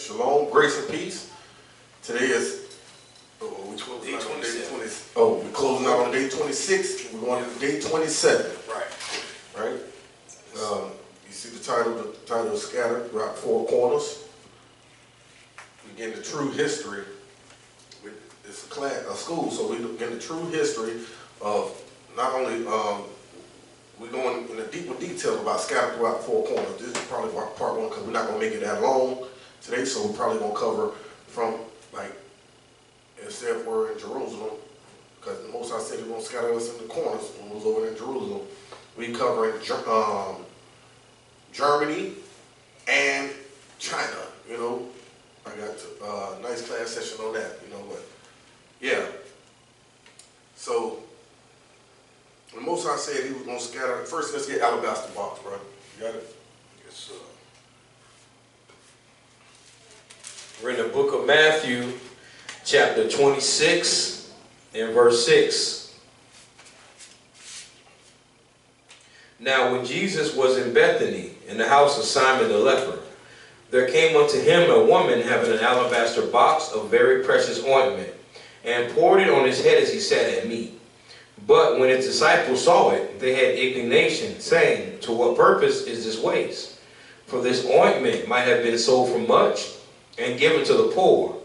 Shalom, grace and peace. Today is we closing out on day 20. Oh, we're closing out on day 26. We're going to day 27. Right. You see the title is scattered throughout four corners. We get the true history. It's a school, so we get the true history of not only we're going in a deeper detail about scattered throughout four corners. This is probably part one because we're not going to make it that long today, so we're probably going to cover from, like, instead if we're in Jerusalem, because the Most High said He's going to scatter us in the corners when we was over in Jerusalem. We covering Germany and China. You know, I got a nice class session on that. You know, but yeah. So the Most High said He was going to scatter. First, let's get alabaster box, bro. You got it? Yes, sir. We're in the book of Matthew, chapter 26, and verse 6. Now, when Jesus was in Bethany, in the house of Simon the leper, there came unto him a woman having an alabaster box of very precious ointment, and poured it on his head as he sat at meat. But when his disciples saw it, they had indignation, saying, To what purpose is this waste? For this ointment might have been sold for much, and given to the poor.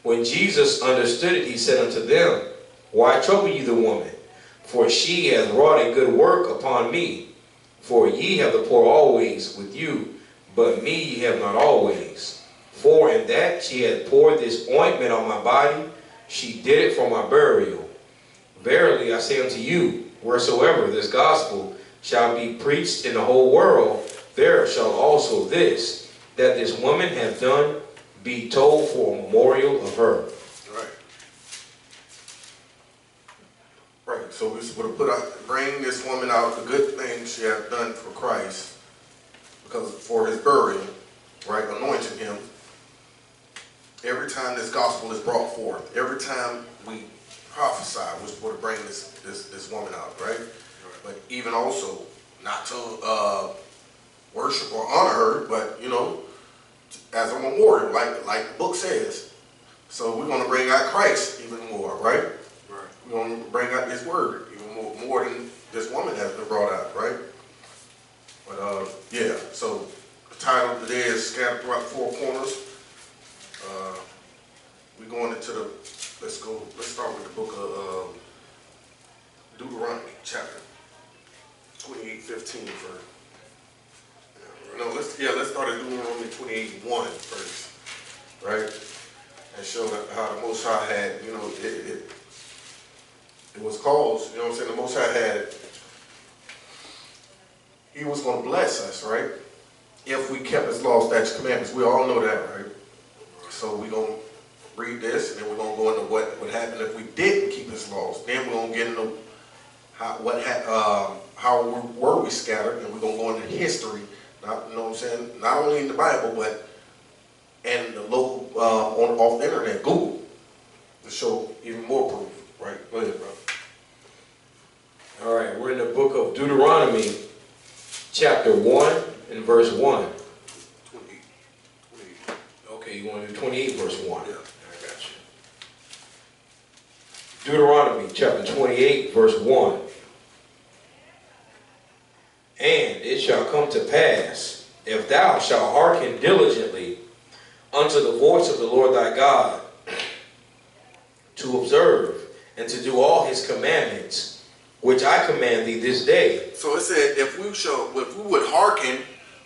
When Jesus understood it, he said unto them, Why trouble ye the woman? For she hath wrought a good work upon me. For ye have the poor always with you, but me ye have not always. For in that she hath poured this ointment on my body, she did it for my burial. Verily I say unto you, wheresoever this gospel shall be preached in the whole world, there shall also this, that this woman hath done, be told for a memorial of her. Right, so we're supposed to bring this woman out the good things she has done for Christ, because for His burial, right, anointing Him. Every time this gospel is brought forth, every time we prophesy, we're supposed to bring this woman out, right? But even also, not to worship or honor her, but, you know, as a memorial, like the book says. So we're going to bring out Christ even more, right? We're going to bring out His word even more than this woman has been brought out, right? But yeah, so the title of today is Scattered Throughout Four Corners. We're going into let's start with the book of Deuteronomy, chapter 28:15 first. No, let's start at Deuteronomy 28:1 first, right? And show how the Most High had, you know, it was caused, you know what I'm saying, the Most High had, He was going to bless us, right? If we kept His laws, statutes, commandments. We all know that, right? So we're going to read this, and then we're going to go into what would happen if we didn't keep His laws. Then we're going to get into how were we scattered, and we're going to go into history, you know what I'm saying, not only in the Bible, but in the local, off the internet, Google, to show even more proof, right? Go ahead, bro. All right, we're in the book of Deuteronomy, chapter 1 and verse 1. 28. Okay, you want to do 28 verse 1? Yeah. I got you. Deuteronomy, chapter 28, verse 1. And it shall come to pass, if thou shalt hearken diligently unto the voice of the Lord thy God, to observe and to do all His commandments, which I command thee this day. So it said, if we would hearken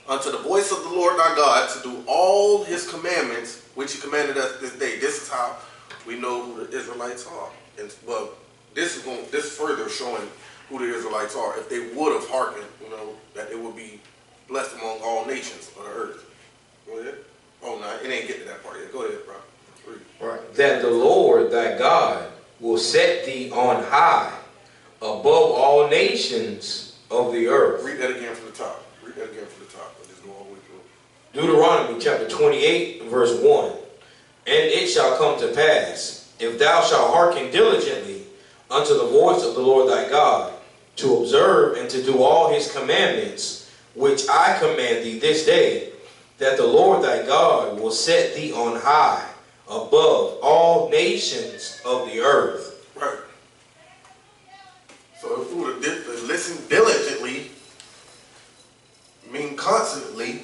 unto the voice of the Lord our God, to do all His commandments, which He commanded us this day. This is how we know who the Israelites are. And well, this is further showing who the Israelites are. If they would have hearkened, you know, that it would be blessed among all nations of the earth. Go ahead. Oh no, it ain't getting to that part yet. Go ahead, bro. Right. That the Lord thy God will set thee on high above all nations of the earth. Read that again from the top. Read that again from the top. Let's just go all the way through. Deuteronomy chapter 28, verse 1. And it shall come to pass, if thou shalt hearken diligently unto the voice of the Lord thy God, to observe and to do all His commandments, which I command thee this day, that the Lord thy God will set thee on high above all nations of the earth. Right. So if we were to listen diligently, mean constantly,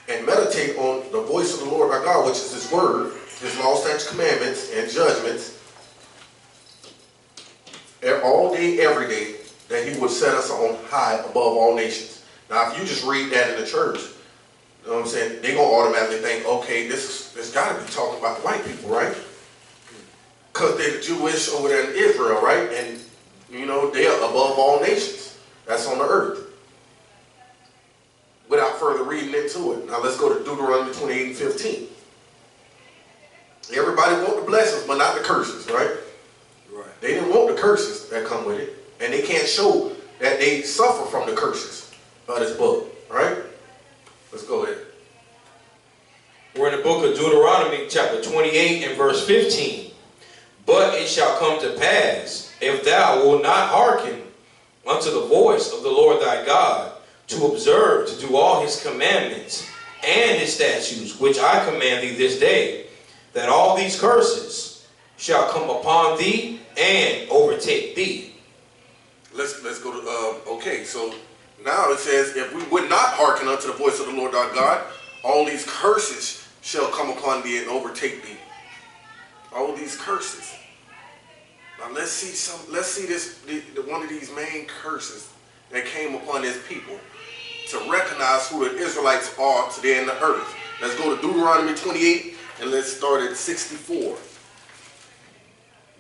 and meditate on the voice of the Lord our God, which is his word, his laws, statutes, commandments, and judgments, all day, every day, that he would set us on high above all nations. Now, if you just read that in the church, you know what I'm saying, they're going to automatically think, okay, this got to be talking about the white people, right? Because they're Jewish over there in Israel, right? And, you know, they're above all nations. That's on the earth. Without further reading into it. Now, let's go to Deuteronomy 28 and 15. Everybody want the blessings, but not the curses, right? Right. They didn't want the curses that come with it. And they can't show that they suffer from the curses of this book, right? Let's go ahead. We're in the book of Deuteronomy, chapter 28 and verse 15. But it shall come to pass, if thou wilt not hearken unto the voice of the Lord thy God, to observe to do all his commandments and his statutes, which I command thee this day, that all these curses shall come upon thee and overtake thee. Let's go to, okay, so now it says, if we would not hearken unto the voice of the Lord our God, all these curses shall come upon thee and overtake thee. All these curses. Now let's see this, one of these main curses that came upon his people to recognize who the Israelites are today in the earth. Let's go to Deuteronomy 28 and let's start at 64.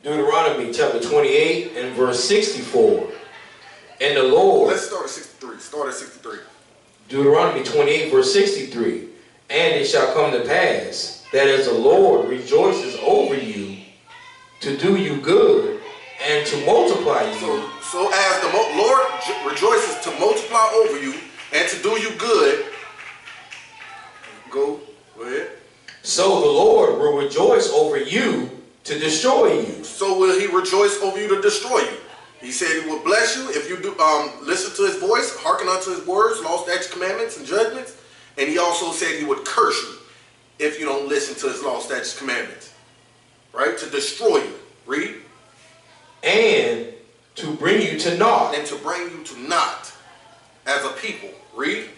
Deuteronomy chapter 28 and verse 64. And the Lord... Let's start at 63. Start at 63. Deuteronomy 28 verse 63. And it shall come to pass that as the Lord rejoices over you to do you good and to multiply you. So as the Lord rejoices to multiply over you and to do you good, go ahead. So the Lord will rejoice over you to destroy you. So will he rejoice over you to destroy you. He said he will bless you if you do listen to his voice, hearken unto his words, laws, statutes, commandments, and judgments. And he also said he would curse you if you don't listen to his laws, statutes, commandments. Right? To destroy you. Read. And to bring you to naught. And to bring you to naught as a people. Read.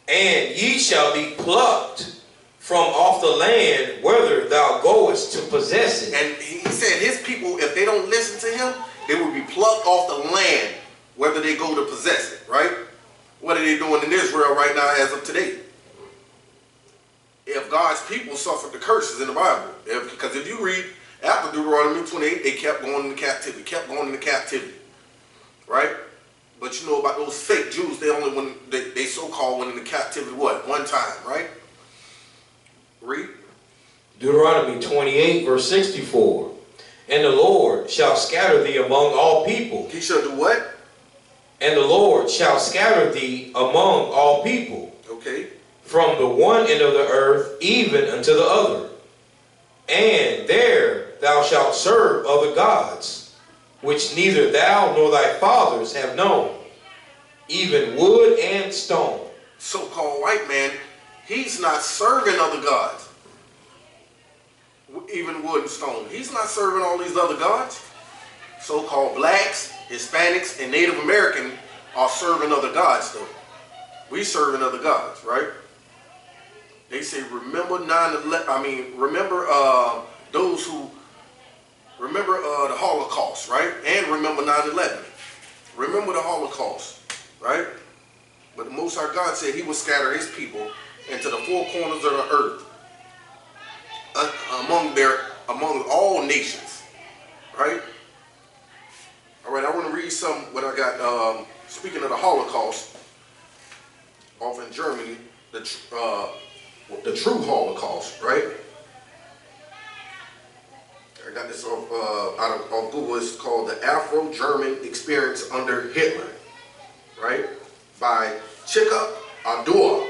And ye shall be plucked from off the land whither thou goest to possess it. And he said his people, if they don't listen to him, they will be plucked off the land whether they go to possess it, right? What are they doing in Israel right now as of today? If God's people suffered the curses in the Bible, because if you read after Deuteronomy 28, they kept going into captivity, right? But you know about those fake Jews, they so-called went into captivity, what? One time, right? Read. Deuteronomy 28 verse 64. And the Lord shall scatter thee among all people. He shall do what? And the Lord shall scatter thee among all people. Okay. From the one end of the earth even unto the other. And there thou shalt serve other gods, which neither thou nor thy fathers have known, even wood and stone. So-called white man, he's not serving other gods. Even wood and stone. He's not serving all these other gods. So-called blacks, Hispanics, and Native American are serving other gods though. We serving other gods, right? They say remember 9/11. I mean, remember those who remember the Holocaust, right? And remember 9/11. Remember the Holocaust, right? But the Most High God said he would scatter his people into the four corners of the earth. Among all nations, right? All right, I want to read what I got. Speaking of the Holocaust, off in Germany, the true Holocaust, right? I got this off Google. It's called the Afro-German Experience Under Hitler, right? By Chika Adua.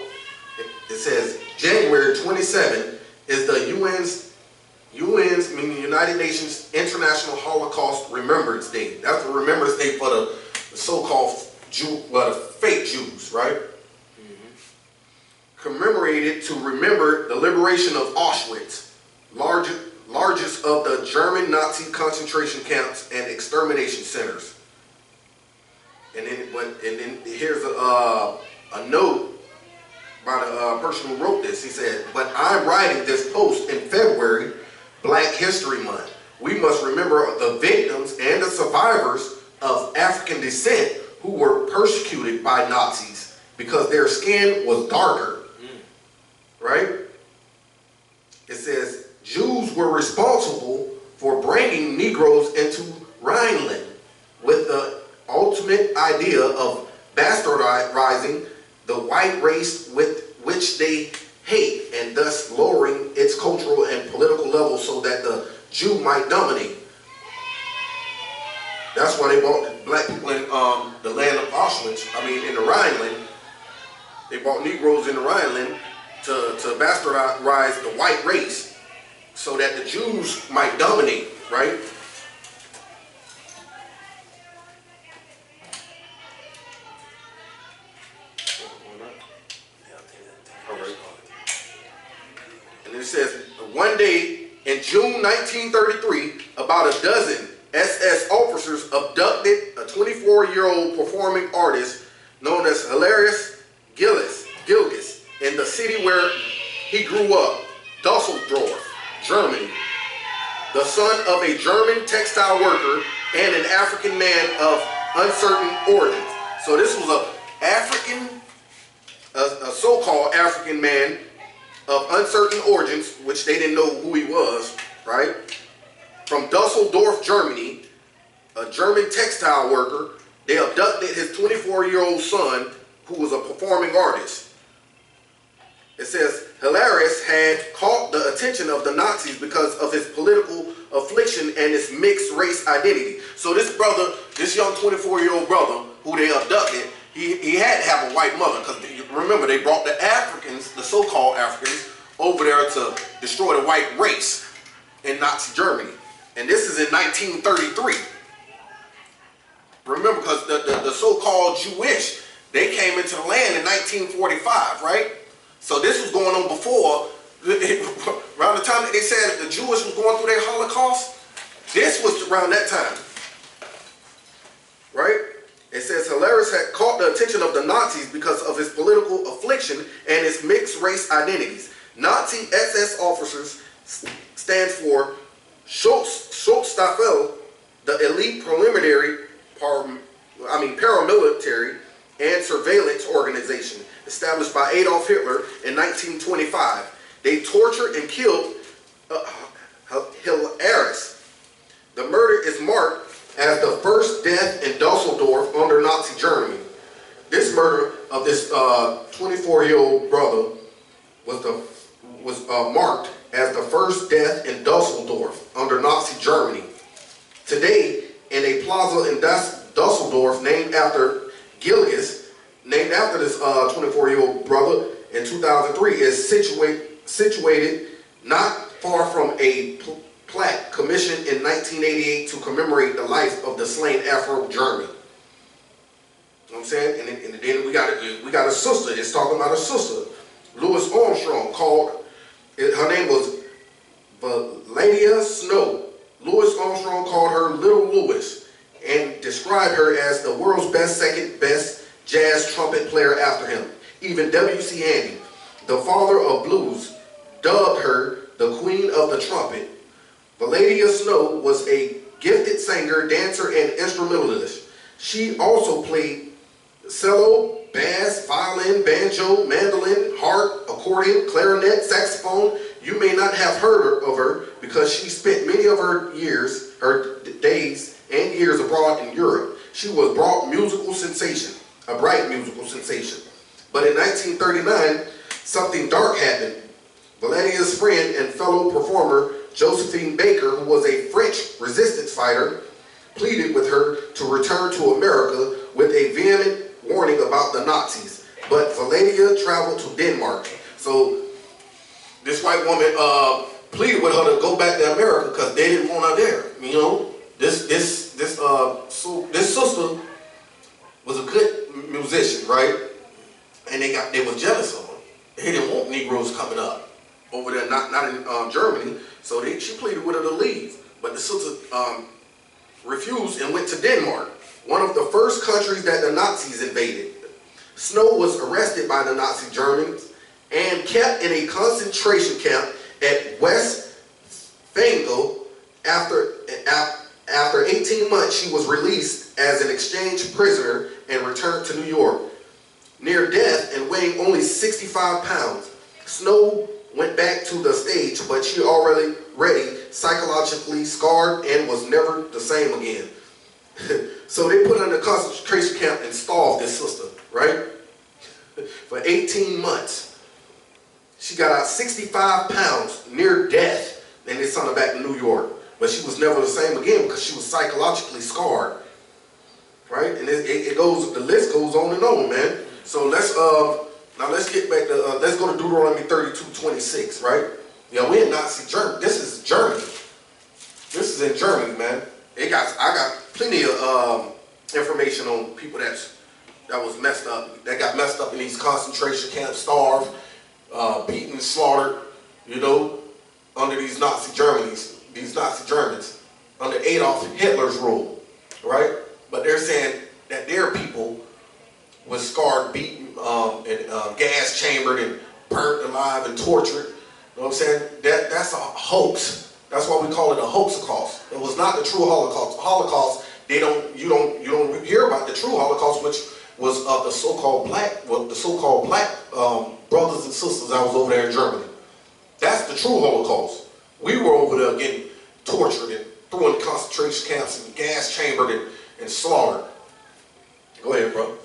It says January 27 is the UN's, meaning United Nations International Holocaust Remembrance Day. That's the Remembrance Day for the so-called the fake Jews, right? commemorated to remember the liberation of Auschwitz, largest of the German Nazi concentration camps and extermination centers. And then here's a note by the person who wrote this. He said, "But I'm writing this post in February, Black History Month. We must remember the victims and the survivors of African descent who were persecuted by Nazis because their skin was darker." Right? It says, Jews were responsible for bringing Negroes into Rhineland with the ultimate idea of bastardizing the white race with which they hate, and thus lowering its cultural and political level so that the Jew might dominate. That's why they brought black people in the land of Auschwitz, in the Rhineland. They brought Negroes in the Rhineland to bastardize the white race so that the Jews might dominate, right? All right. And it says, one day in June 1933, about a dozen SS officers abducted a 24-year-old performing artist known as Hilarius Gilges in the city where he grew up, Dusseldorf, Germany. The son of a German textile worker and an African man of uncertain origins. So this was a so-called African man of uncertain origins, which they didn't know who he was, right? From Dusseldorf, Germany, a German textile worker. They abducted his 24-year-old son, who was a performing artist. It says, Hilarius had caught the attention of the Nazis because of his political affliction and his mixed race identity. So this brother, this young 24-year-old brother who they abducted, he had to have a white mother, because remember, they brought the Africans, the so-called Africans, over there to destroy the white race in Nazi Germany. And this is in 1933. Remember, because the so-called Jewish, they came into the land in 1945, right? So this was going on before, around the time that they said the Jewish was going through their Holocaust, this was around that time, right? It says Hilarius had caught the attention of the Nazis because of his political affliction and his mixed race identities. Nazi SS officers stand for Schutzstaffel, the elite paramilitary and surveillance organization established by Adolf Hitler in 1925. They tortured and killed Hilarius. The murder is marked as the first death in Dusseldorf under Nazi Germany. This murder of this 24-year-old brother was marked as the first death in Dusseldorf under Nazi Germany. Today, in a plaza in Dusseldorf named after Gilges, named after this 24-year-old brother in 2003, is situated not far from a plaque commissioned in 1988 to commemorate the life of the slain Afro-German. You know what I'm saying? And then we got a sister. It's talking about a sister, Louis Armstrong, her name was Valeria Snow. Louis Armstrong called her Little Louis and described her as the world's second best jazz trumpet player after him. Even W.C. Handy, the father of blues, dubbed her the Queen of the Trumpet. Valeria Snow was a gifted singer, dancer, and instrumentalist. She also played cello, bass, violin, banjo, mandolin, harp, accordion, clarinet, saxophone. You may not have heard of her because she spent many of her days and years abroad in Europe. She was a bright musical sensation. But in 1939, something dark happened. Valeria's friend and fellow performer, Josephine Baker, who was a French resistance fighter, pleaded with her to return to America with a vehement warning about the Nazis. But Valeria traveled to Denmark. So this white woman pleaded with her to go back to America because they didn't want her there. You know, this sister was a good musician, right? And they were jealous of her. he didn't want Negroes coming up over there, not in Germany. So she pleaded with her to leave, but the sister refused and went to Denmark, one of the first countries that the Nazis invaded. Snow was arrested by the Nazi Germans and kept in a concentration camp at West Fengel. After 18 months, she was released as an exchange prisoner and returned to New York. Near death and weighing only 65 pounds, Snow went back to the stage, but she already psychologically scarred and was never the same again. So they put her in a concentration camp and starved this sister, right? For 18 months. She got out 65 pounds, near death, and they sent her back to New York. But she was never the same again because she was psychologically scarred, right? And it goes, the list goes on and on, man. So let's get back to, let's go to Deuteronomy 32:26, right? Yeah, we're in Nazi Germany. This is Germany. This is in Germany, man. I got plenty of information on people that was messed up, that got messed up in these concentration camps, starved, beaten, slaughtered, you know, under these Nazi Germans, under Adolf Hitler's rule, right? But they're saying that their people was scarred, beaten, and gas chambered and burnt alive and tortured. You know what I'm saying? That's a hoax. That's why we call it a Holocaust. It was not the true Holocaust. Holocaust, you don't hear about the true Holocaust, which was the so-called black brothers and sisters that was over there in Germany. That's the true Holocaust. We were over there getting tortured and thrown in concentration camps and gas chambered and slaughtered. Go ahead, bro.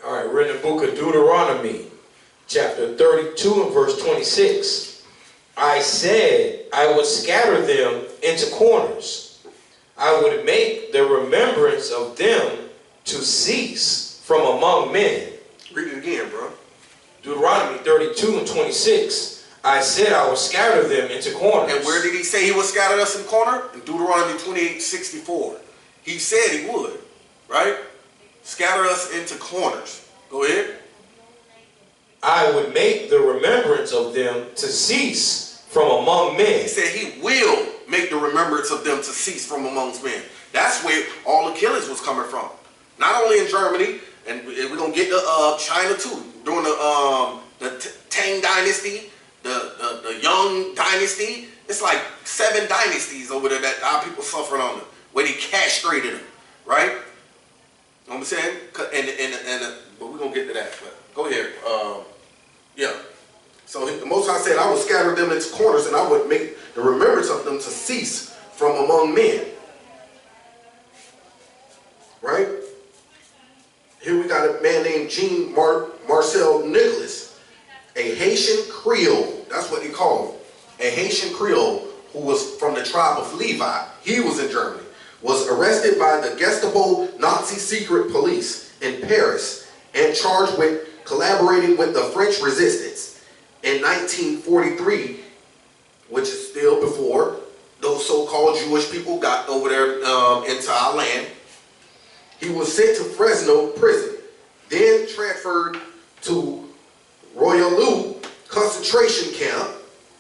All right, we're in the book of Deuteronomy, chapter 32 and verse 26. I said I would scatter them into corners. I would make the remembrance of them to cease from among men. Read it again, bro. Deuteronomy 32 and 26. I said I would scatter them into corners. And where did he say he would scatter us in corner? In Deuteronomy 28:64. He said he would, right? Scatter us into corners. Go ahead. I would make the remembrance of them to cease from among men. He said he will make the remembrance of them to cease from amongst men. That's where all the killings was coming from. Not only in Germany, and we're going to get to China too. During the Tang Dynasty, the Young Dynasty. It's like 7 dynasties over there that our people suffered on them, where they castrated them, right? You know what I'm saying? But we're going to get to that. But go ahead. Yeah. So the Most High said, I would scatter them into corners and I would make the remembrance of them to cease from among men. Right? Here we got a man named Jean Marcel Nicholas, a Haitian Creole. That's what they call him. A Haitian Creole who was from the tribe of Levi. He was in Germany. Was arrested by the Gestapo Nazi secret police in Paris and charged with collaborating with the French resistance. In 1943, which is still before those so-called Jewish people got over there into our land, he was sent to Fresno prison, then transferred to Royalou concentration camp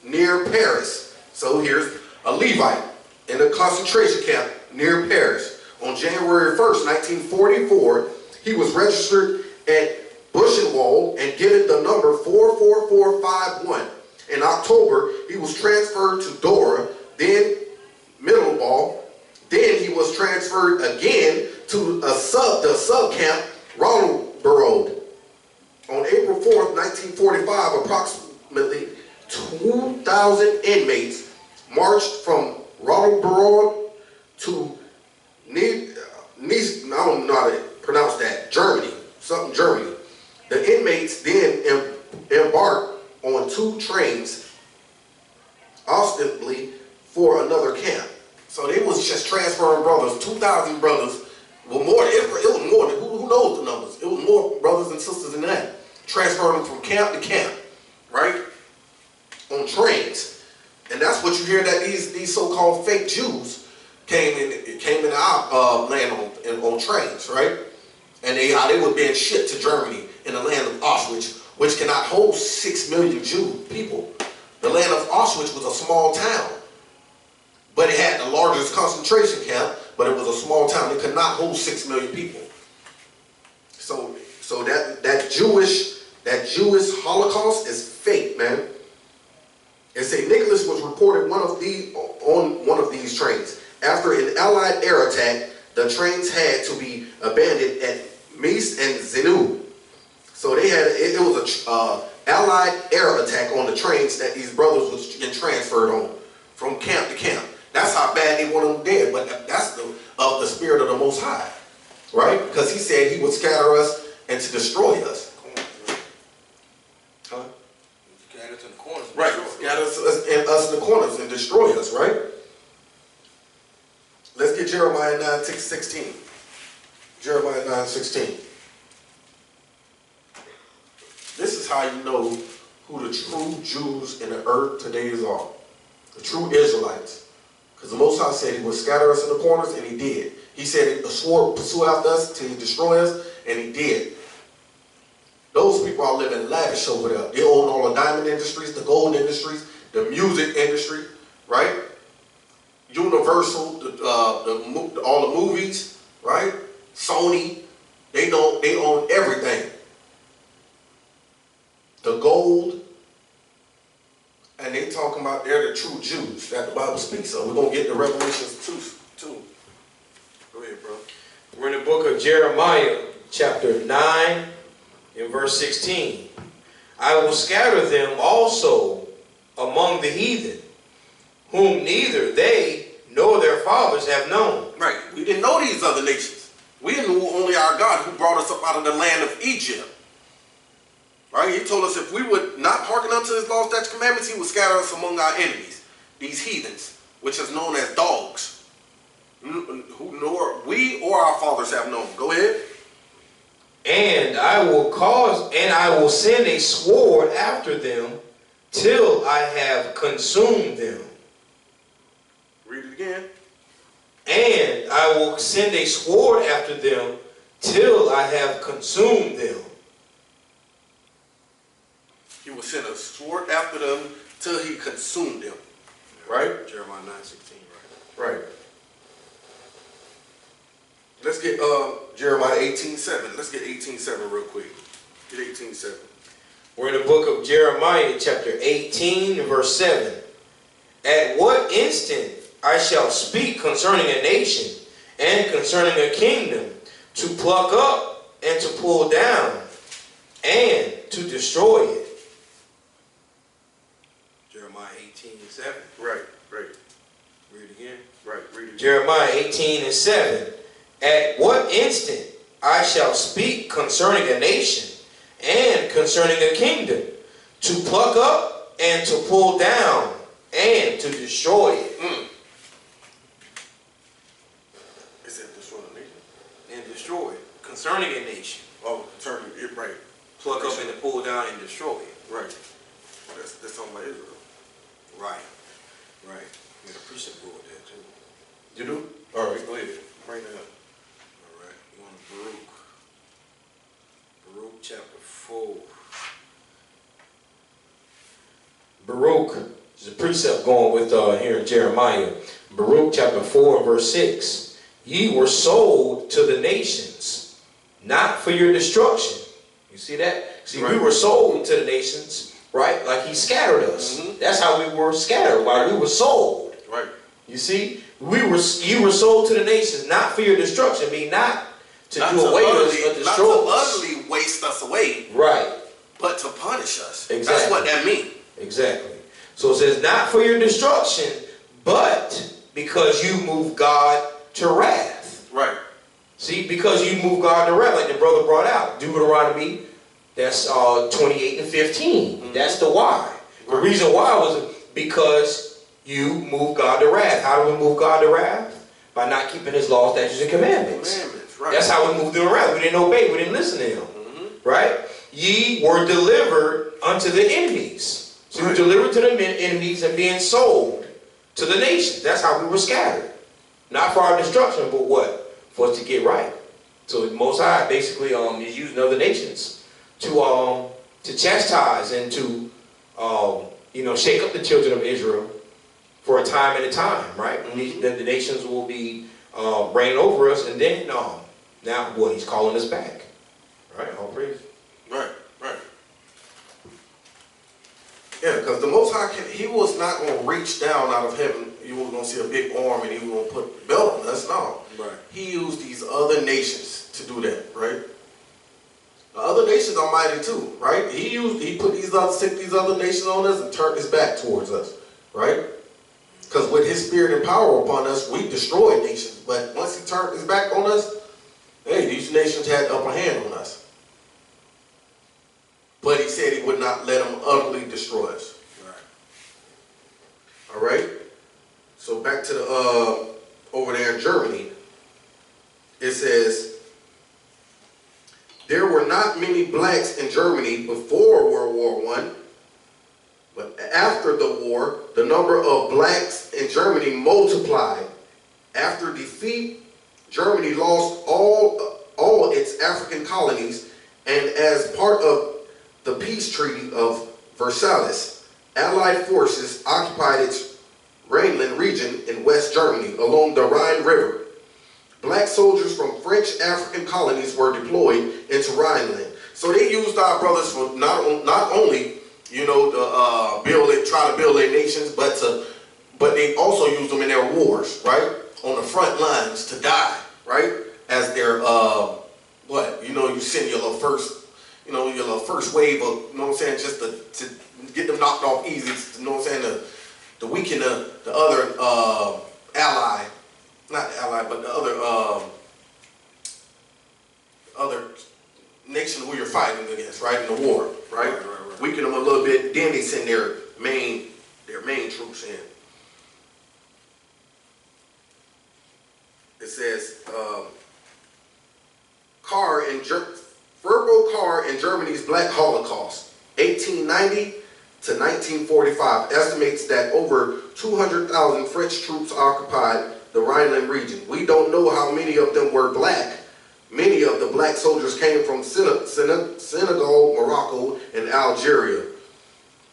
near Paris. So here's a Levite in a concentration camp near Paris. On January 1st, 1944, he was registered at Buchenwald and given the number 44451. In October, he was transferred to Dora, then Mittelbau. Then he was transferred again to the sub camp Ronaldborough. On April 4th, 1945, approximately 2,000 inmates marched from Ronaldborough to Nice, I don't know how to pronounce that, Germany, Germany. The inmates then embarked on 2 trains, ostensibly for another camp. So they was just transferring brothers, 2,000 brothers. Well, more. It was more than, who knows the numbers? It was more brothers and sisters than that. Transferring them from camp to camp, right? On trains. And that's what you hear that these so-called fake Jews came in our land on trains, right? And they were being shipped to Germany in the land of Auschwitz, which cannot hold 6 million people. The land of Auschwitz was a small town, but it had the largest concentration camp, but it was a small town. It could not hold 6 million people. So that Jewish Holocaust is fake, man. And St. Nicholas was reported on one of these trains. After an Allied air attack, the trains had to be abandoned at Mies and Zenu. So they had it was a Allied air attack on the trains that these brothers was getting transferred on from camp to camp. That's how bad they want them dead. But that's of the spirit of the Most High, right? Because he said he would scatter us and to destroy us. Huh? Scatter us in the corners. Right. Scatter us in the corners and destroy us, right? Let's get Jeremiah 9:16. Jeremiah 9:16. This is how you know who the true Jews in the earth today are. The true Israelites. Because the Most High said he would scatter us in the corners, and he did. He said the sword would pursue after us till he destroy us, and he did. Those people are living lavish over there. They own all the diamond industries, the gold industries, the music industry, right? Universal, all the movies, right? Sony, they own everything. The gold, and they talking about they're the true Jews that the Bible speaks of. We're going to get to Revelations 2. Go ahead, bro. We're in the book of Jeremiah, chapter 9, and verse 16. I will scatter them also among the heathen, whom neither they nor their fathers have known. Right. We didn't know these other nations. We knew only our God who brought us up out of the land of Egypt. Right? He told us if we would not hearken unto his law, statutes, commandments, he would scatter us among our enemies, these heathens, which is known as dogs, who nor we or our fathers have known. Go ahead. And I will send a sword after them till I have consumed them. Read it again. And I will send a sword after them till I have consumed them. He will send a sword after them till he consumed them. Right? Jeremiah 9:16, right. Let's get Jeremiah 18:7. Let's get 18:7 real quick. Get 18:7. We're in the book of Jeremiah, chapter 18, verse 7. At what instant I shall speak concerning a nation and concerning a kingdom, to pluck up and to pull down and to destroy it. Jeremiah 18:7. Right. Read it again. Right. Read it again. Jeremiah 18:7. At what instant I shall speak concerning a nation and concerning a kingdom, to pluck up and to pull down and to destroy it. It said destroy the nation. And destroy it. Concerning a nation. Oh, concerning it, right. Pluck up and to pull down and destroy it. Right. That's talking about Israel. Right. We got a precept board there too. You do? All right, go ahead. Right now. All right. You want to Baruch chapter 4. Baruch, there's a precept going with here in Jeremiah. Baruch chapter 4 verse 6. Ye were sold to the nations, not for your destruction. You see that? See, right. We were sold to the nations, right? Like he scattered us. That's how we were scattered, while we were sold. Right. You see? You were sold to the nations, not for your destruction. I mean, not to do away with us or destroy us. Not to utterly waste us away. Right. But to punish us. Exactly. That's what that means. Exactly. So it says, not for your destruction, but because you move God to wrath. Right. See, because you move God to wrath, like the brother brought out. Deuteronomy, that's 28 and 15. That's the why. The reason why was because you move God to wrath. How do we move God to wrath? By not keeping his laws, statutes, and commandments. Right. That's how we moved him around. We didn't obey. We didn't listen to him. Right? Ye were delivered unto the enemies. So we were delivered to the enemies and being sold to the nations. That's how we were scattered. Not for our destruction, but what? For us to get right. So the Most High basically is using other nations to to chastise and to, shake up the children of Israel for a time and a time, right? And the nations will be reign over us, and then now, he's calling us back, right? All praise. Right. Yeah, because the Most High, he was not going to reach down out of heaven. You were going to see a big arm and he was going to put the belt on us. No. Right. He used these other nations to do that, right? The other nations are mighty too, right? He put sent these other nations on us and turned his back towards us, right? Because with his spirit and power upon us, we destroyed nations. But once he turned his back on us, hey, these nations had the upper hand on us. But he said he would not let them utterly destroy us. Right. All right. So back to the over there in Germany, it says, there were not many blacks in Germany before World War I, but after the war, the number of blacks in Germany multiplied. After defeat, Germany lost all its African colonies, and as part of the peace treaty of Versailles, Allied forces occupied its Rhineland region in West Germany along the Rhine River. Black soldiers from French African colonies were deployed into Rhineland. So they used our brothers for not only, to try to build their nations, but they also used them in their wars, right? On the front lines to die, right? As their you send your little first wave of, just to get them knocked off easy, to weaken the other ally. Not the ally, but the other nation who you're fighting against, right, in the war, right? Weaken them a little bit, then they send their main troops in. It says, Virgo Carr in Germany's Black Holocaust, 1890 to 1945, estimates that over 200,000 French troops occupied the Rhineland region. We don't know how many of them were black. Many of the black soldiers came from Senegal, Morocco, and Algeria,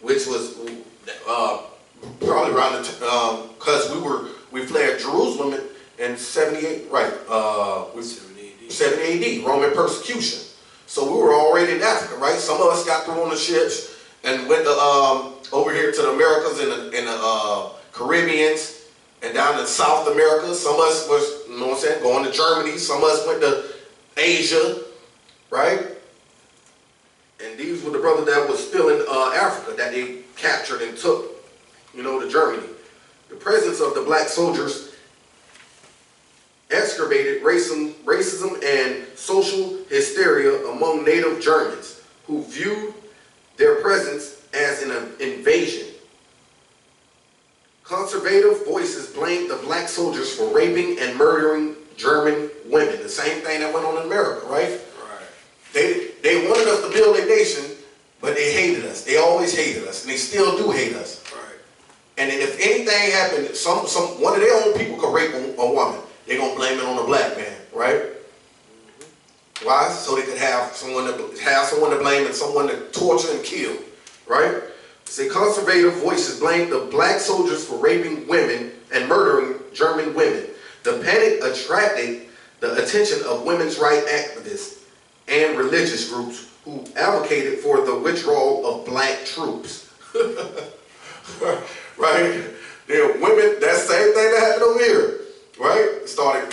which was probably around the because we fled Jerusalem in 78, right? 70 AD, Roman persecution. So we were already in Africa, right? Some of us got through on the ships and went over here to the Americas and the Caribbeans. And down in South America, some of us was, going to Germany. Some of us went to Asia, right? And these were the brothers that was still in Africa that they captured and took, to Germany. The presence of the black soldiers exacerbated racism and social hysteria among native Germans who viewed their presence as an invasion. Conservative voices blamed the black soldiers for raping and murdering German women. The same thing that went on in America, right? Right. They wanted us to build a nation, but they hated us. They always hated us, and they still do hate us. Right. And then if anything happened, one of their own people could rape a woman, they're gonna blame it on a black man, right? Mm-hmm. Why? So they could have someone to blame and someone to torture and kill, right? Say conservative voices blamed the black soldiers for raping women and murdering German women. The panic attracted the attention of women's rights activists and religious groups who advocated for the withdrawal of black troops. Right? There are women, that same thing that happened over here, right? Started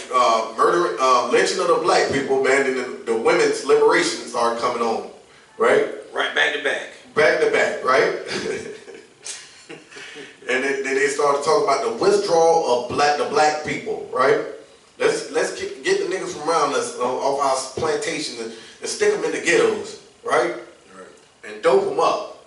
murdering, lynching of the black people, man, and the women's liberation started coming on, right? Right, back to back. Back to back, right? And then they started talking about the withdrawal of the black people, right? Let's get the niggas from around us off our plantations and stick them in the ghettos, right? And dope them up.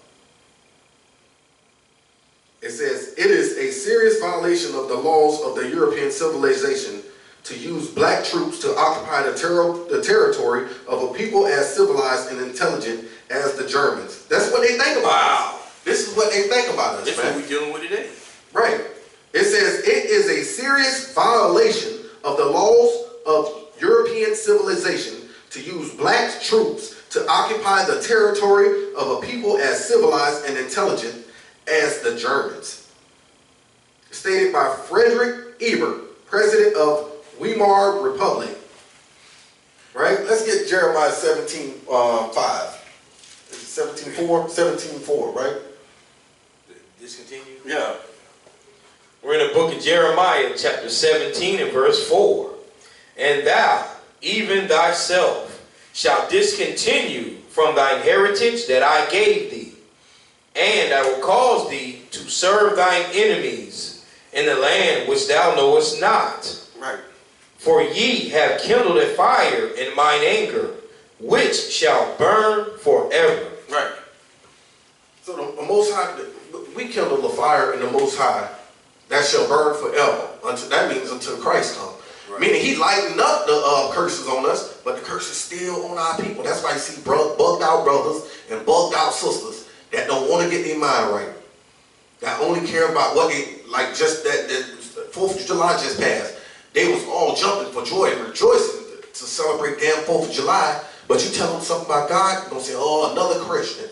It says, it is a serious violation of the laws of the European civilization to use black troops to occupy the territory of a people as civilized and intelligent as the Germans. That's what they think about us. This is what they think about us, man. That's what we're dealing with today. Right. It says it is a serious violation of the laws of European civilization to use black troops to occupy the territory of a people as civilized and intelligent as the Germans. Stated by Frederick Ebert, president of Weimar Republic. Right? Let's get Jeremiah 17:5. 17:4, 17:4, right? Discontinue? Yeah. We're in the book of Jeremiah, chapter 17 and verse 4. And thou, even thyself, shalt discontinue from thine heritage that I gave thee, and I will cause thee to serve thine enemies in the land which thou knowest not. Right. For ye have kindled a fire in mine anger, which shall burn forever. Right. So the Most High, we kindle a fire in the Most High that shall burn forever. That means until Christ comes. Right. Meaning he lightened up the curses on us, but the curse is still on our people. That's why you see bugged out brothers and bugged out sisters that don't want to get their mind right. That only care about what they, like just that 4th of July just passed. They was all jumping for joy and rejoicing to celebrate damn 4th of July. But you tell them something about God, they're going to say, oh, another Christian.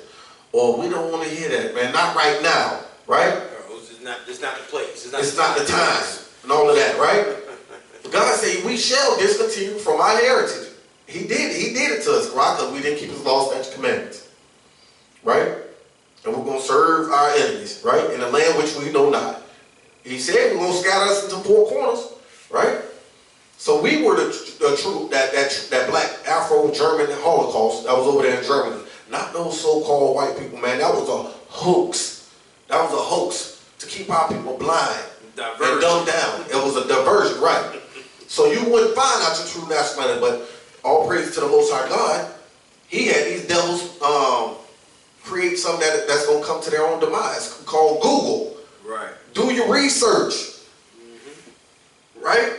Or we don't want to hear that, man. Not right now, right? It's not the place. It's not the time and all of that, right? But God said, we shall discontinue from our heritage. He did it to us, right? Because we didn't keep his laws, statutes, commandments. Right? And we're going to serve our enemies, right? In a land which we know not. He said we're going to scatter us into 4 corners, right? So we were the true, that black Afro-German Holocaust that was over there in Germany. Not those so-called white people, man. That was a hoax. That was a hoax to keep our people blind and dumbed down. It was a diversion, right? So you wouldn't find out your true nationality, but all praise to the Most High God. He had these devils create something that's going to come to their own demise, called Google. Right. Do your research. Right?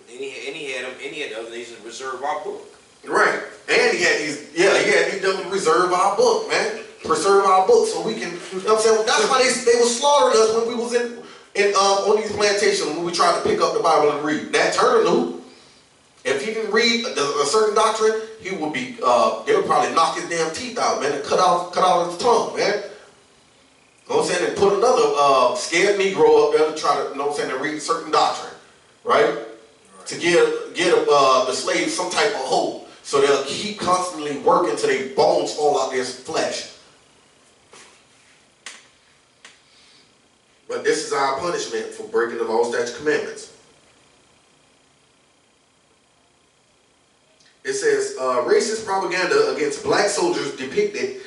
And he had other nations reserve our book. Right. And he had these devils reserve our book, man. Preserve our book so we can, you know what I'm saying? That's why they were slaughtering us when we was on these plantations when we tried to pick up the Bible and read. Nat Turner knew. If he didn't read a certain doctrine, he would be, they would probably knock his damn teeth out, man, and cut out his tongue, man. You know what I'm saying? And put another scared Negro up there to try to, you know what I'm saying, to read certain doctrine, right? To give the slaves some type of hope. So they'll keep constantly working till their bones fall out their flesh. But this is our punishment for breaking the law, statutes, commandments. It says, racist propaganda against black soldiers depicted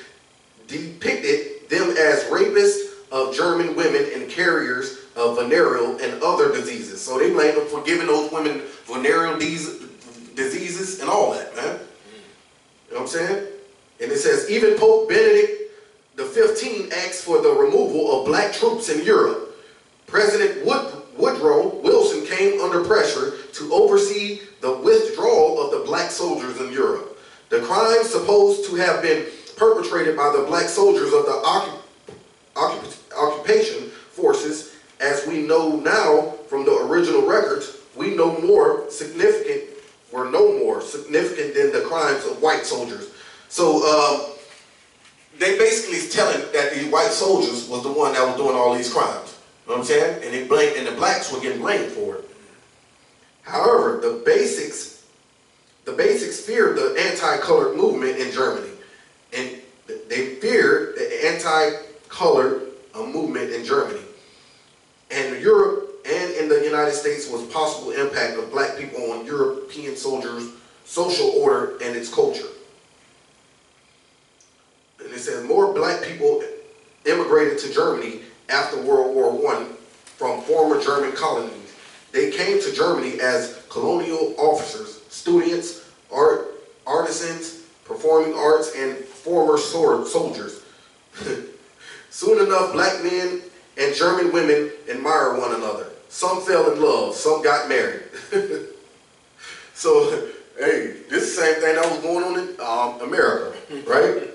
them as rapists of German women and carriers of venereal and other diseases. So they blame them for giving those women venereal diseases and all that, man. You know what I'm saying? And it says, even Pope Benedict XV asked for the removal of black troops in Europe. President Woodrow Wilson came under pressure to oversee the withdrawal of the black soldiers in Europe. The crimes supposed to have been perpetrated by the black soldiers of the occupation forces, as we know now from the original records, were no more significant than the crimes of white soldiers. So they basically is telling that the white soldiers was the one that was doing all these crimes. You know what I'm saying? And the blacks were getting blamed for it. However, the basics feared the anti-colored movement in Germany. And they feared the anti-colored movement in Germany. And Europe and in the United States was possible impact of black people on European soldiers' social order and its culture. And it says more black people immigrated to Germany after World War I from former German colonies. They came to Germany as colonial officers, students, artisans, performing arts, and former soldiers. Soon enough, black men and German women admire one another. Some fell in love, some got married. So, hey, this is the same thing that was going on in America, right?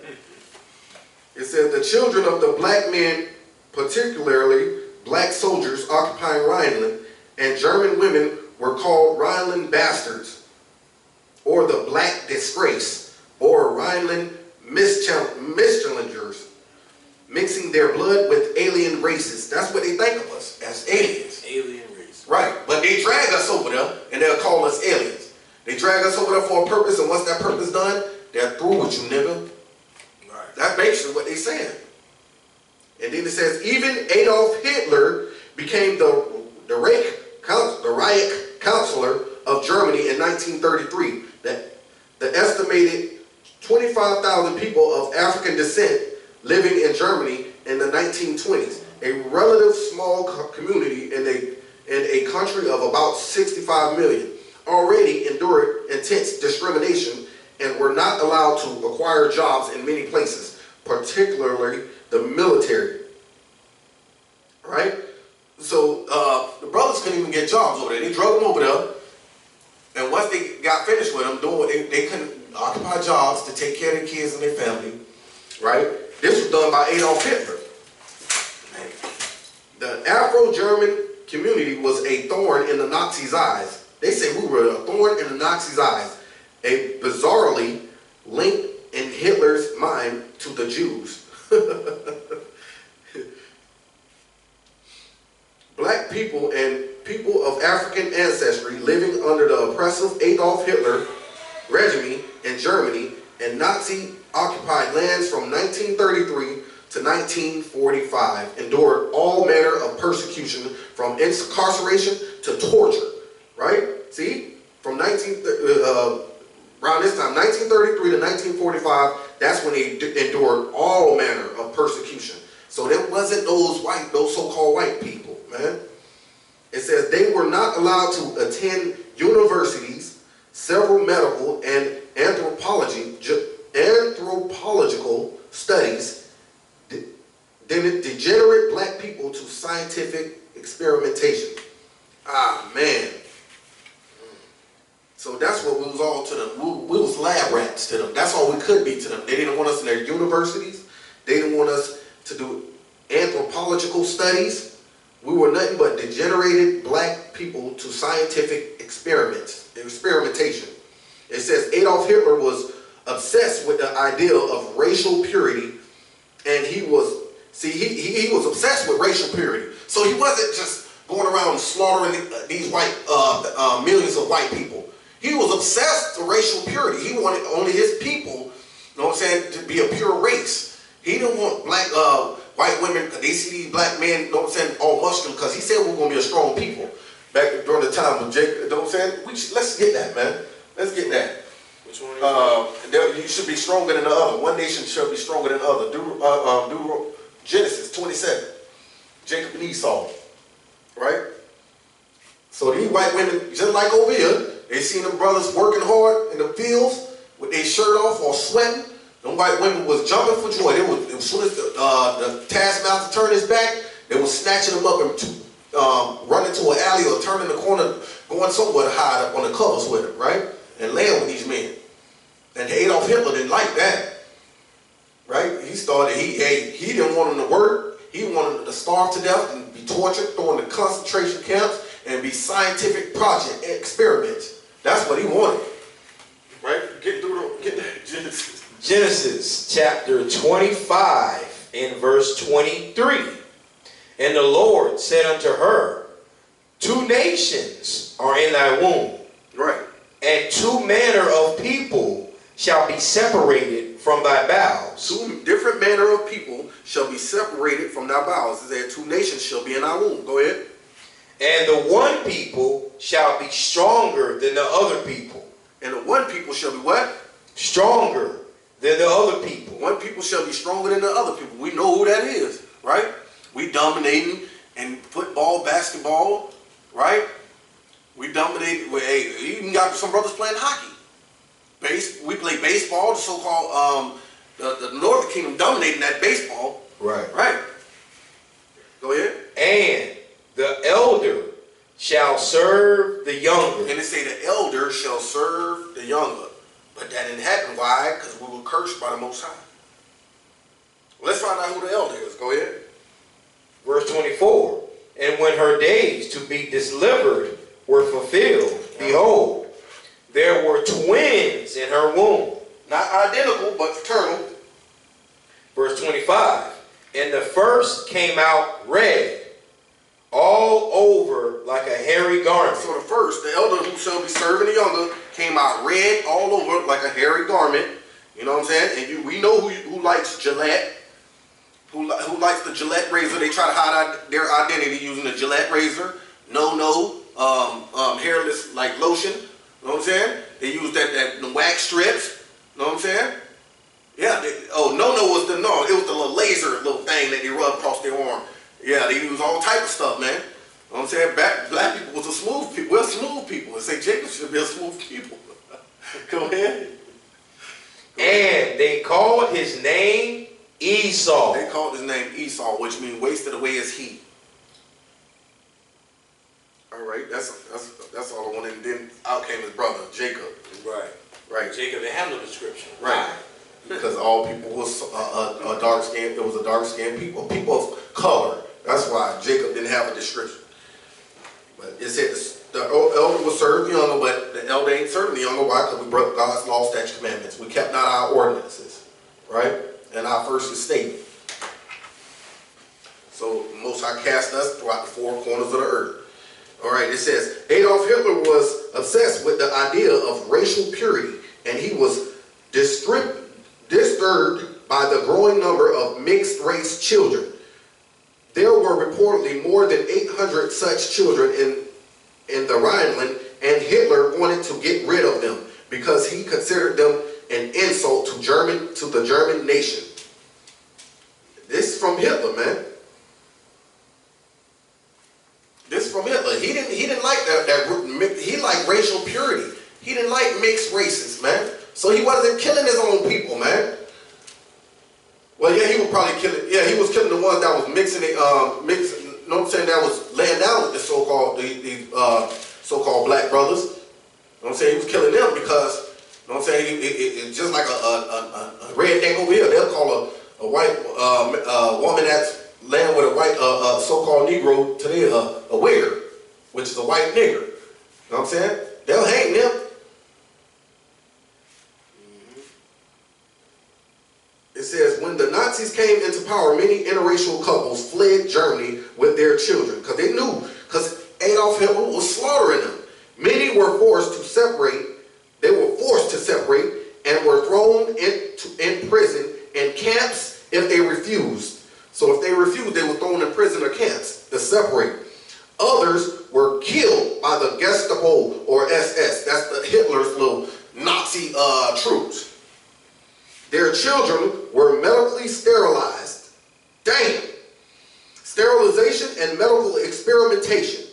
It says the children of the black men, particularly black soldiers occupying Rhineland, and German women were called Rhineland bastards, or the Black Disgrace, or Rhineland Mischallengers, mixing their blood with alien races. That's what they think of us, as aliens. Alien race. Right, but they drag us over there, and they'll call us aliens. They drag us over there for a purpose, and once that purpose done, they're through with you, nigga. Right. That's basically what they saying. And then it says, even Adolf Hitler became the Reich Chancellor of Germany in 1933. The estimated 25,000 people of African descent living in Germany in the 1920s, a relative small community in a country of about 65 million, already endured intense discrimination and were not allowed to acquire jobs in many places, particularly the military. Right? So the brothers couldn't even get jobs over there. They drug them over there, and once they got finished with them doing what they couldn't occupy jobs to take care of their kids and their family. Right? This was done by Adolf Hitler. The Afro-German community was a thorn in the Nazis' eyes. They say we were a thorn in the Nazis' eyes, a bizarrely link in Hitler's mind to the Jews. Black people and people of African ancestry living under the oppressive Adolf Hitler regime in Germany and Nazi-occupied lands from 1933 to 1945 endured all manner of persecution, from incarceration to torture. Right? See? From around this time, 1933 to 1945, that's when they endured all manner of persecution. So there wasn't those so-called white people, man. It says they were not allowed to attend universities, several medical and anthropological studies, degenerate black people to scientific experimentation. Ah, man. So that's what we was all to them. We was lab rats to them. That's all we could be to them. They didn't want us in their universities. They didn't want us to do anthropological studies. We were nothing but degenerated black people to scientific experimentation. It says Adolf Hitler was obsessed with the ideal of racial purity, and he was obsessed with racial purity. So he wasn't just going around slaughtering these white millions of white people. He was obsessed with racial purity. He wanted only his people, you know what I'm saying, to be a pure race. He didn't want black white women, they see these black men, you know what I'm saying, all muscular, because he said we were going to be a strong people. Back during the time of Jacob, you know what I'm saying? Let's get that, man. Let's get that. Which one? You should be stronger than the other. One nation shall be stronger than the other. Genesis 27. Jacob and Esau. Right? So these white women, just like over here, they seen them brothers working hard in the fields with their shirt off or sweating. Them white women was jumping for joy. As soon as the taskmaster turned his back, they was snatching them up and running to an alley or turning the corner, going somewhere to hide up on the covers with them, right? And laying with these men. And Adolf Hitler didn't like that, right? He didn't want them to work. He wanted them to starve to death and be tortured, thrown in concentration camps, and be scientific project experiments. That's what he wanted, right? Get Genesis. Genesis chapter 25 and verse 23. And the Lord said unto her, 2 nations are in thy womb. Right. And 2 manner of people shall be separated from thy bowels. 2 different manner of people shall be separated from thy bowels. It said 2 nations shall be in thy womb. Go ahead. And the one people shall be stronger than the other people. And the one people shall be what? Stronger than the other people. One people shall be stronger than the other people. We know who that is, right? We dominating in football, basketball, right? We dominate. We even got some brothers playing hockey. We play baseball. The so-called the Northern Kingdom dominating that baseball. Right. Right. Go ahead. And the elder shall serve the younger. And they say the elder shall serve the younger. But that didn't happen. Why? Because we were cursed by the Most High. Let's find out who the elder is. Go ahead. Verse 24. And when her days to be delivered were fulfilled, behold, there were twins identical but fraternal. Verse 25. And the first came out red, all over like a hairy garment. So the first, the elder who shall be serving the younger, came out red all over like a hairy garment. You know what I'm saying? And we know who likes Gillette. Who likes the Gillette razor. They try to hide their identity using the Gillette razor. Hairless like lotion. You know what I'm saying? They use the wax strips. You know what I'm saying? Yeah. It was the little laser little thing that they rub across their arm. Yeah, they use all type of stuff, man. You know what I'm saying? Black people was a smooth people. We're smooth people. And say Jacob should be a smooth people. Go ahead. And they called his name Esau. They called his name Esau, which means wasted away is he. All right, that's all I wanted. And then out came his brother Jacob. Right. Jacob didn't have no description. Right. Because all people was a dark skinned. It was a dark skinned people of color. That's why Jacob didn't have a description. But it said the elder was served the younger, but the elder ain't serving the younger. Why? Because we broke God's law, statutes, commandments. We kept not our ordinances, right? And our first estate. So Most High cast us throughout the four corners of the earth. All right, it says Adolf Hitler was obsessed with the idea of racial purity, and he was disturbed by the growing number of mixed race children. There were reportedly more than 800 such children in the Rhineland, and Hitler wanted to get rid of them because he considered them an insult to the German nation. This is from Hitler, man. This is from Hitler. He didn't like that. He liked racial purity. He didn't like mixed races, man. So he wasn't killing his own people, man. Well, yeah, he was probably killing. Yeah, he was killing the ones that was mixing it. You know what I'm saying? That was laying down with the so-called black brothers. You know what I'm saying? He was killing them because, you know what I'm saying? It's just like a red thing over here. They'll call a white woman that's laying with a white so-called Negro today a wigger, which is a white nigger. You know what I'm saying? They'll hang them. It says, when the Nazis came into power, many interracial couples fled Germany with their children because they knew, because Adolf Hitler was slaughtering them. Many were forced to separate. They were forced to separate and were thrown in prison and camps if they refused. So if they refused, they were thrown in prison or camps to separate. Others were killed by the Gestapo or SS. That's the Hitler's little Nazi troops. Their children were medically sterilized. Damn. Sterilization and medical experimentation.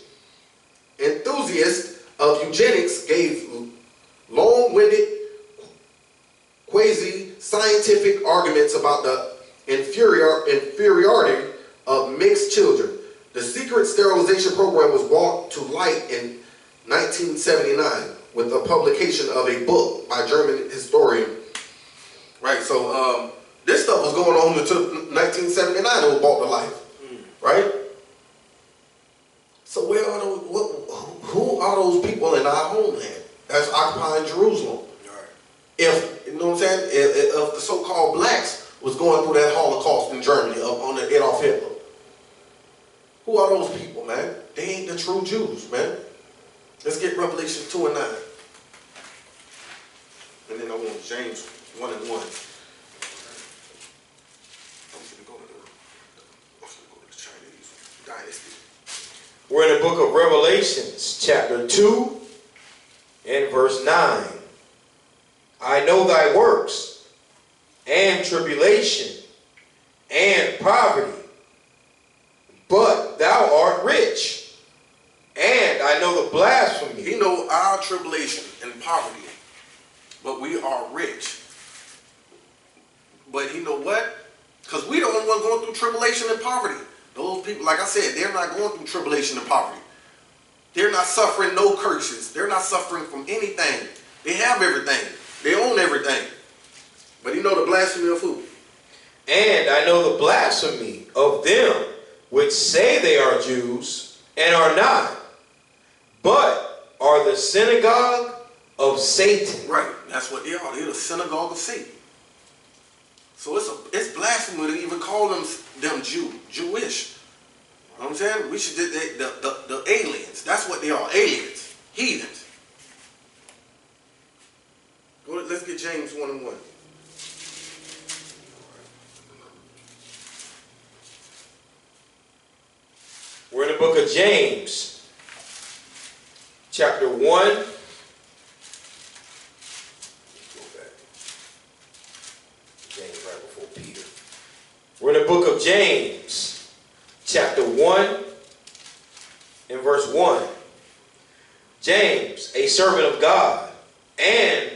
Enthusiasts of eugenics gave long-winded, quasi-scientific arguments about the inferiority of mixed children. The secret sterilization program was brought to light in 1979 with the publication of a book by German historian. Right, so this stuff was going on until 1979. It was brought to life, right? So where are who are those people in our homeland that's occupying Jerusalem? Right. If, you know what I'm saying, if the so-called blacks was going through that Holocaust in Germany on the Adolf Hitler, who are those people, man? They ain't the true Jews, man. Let's get Revelation 2 and 9. And then I want James 1 and 1. I'm going to go to the Chinese dynasty. We're in the book of Revelations, chapter 2 and verse 9. I know thy works, and tribulation, and poverty, but thou art rich. And I know the blasphemy. He know our tribulation and poverty, but we are rich. But you know what? Because we the only one going through tribulation and poverty. Those people, like I said, they're not going through tribulation and poverty. They're not suffering no curses. They're not suffering from anything. They have everything. They own everything. But you know the blasphemy of who? And I know the blasphemy of them which say they are Jews and are not, but are the synagogue of Satan. Right. That's what they are. They're the synagogue of Satan. So it's blasphemy to even call them Jewish. You know what I'm saying? We should the aliens. That's what they are. Aliens. Heathens. Let's get James 1:1. We're in the book of James, chapter 1. James right before Peter. We're in the book of James, chapter 1, and verse 1. James, a servant of God and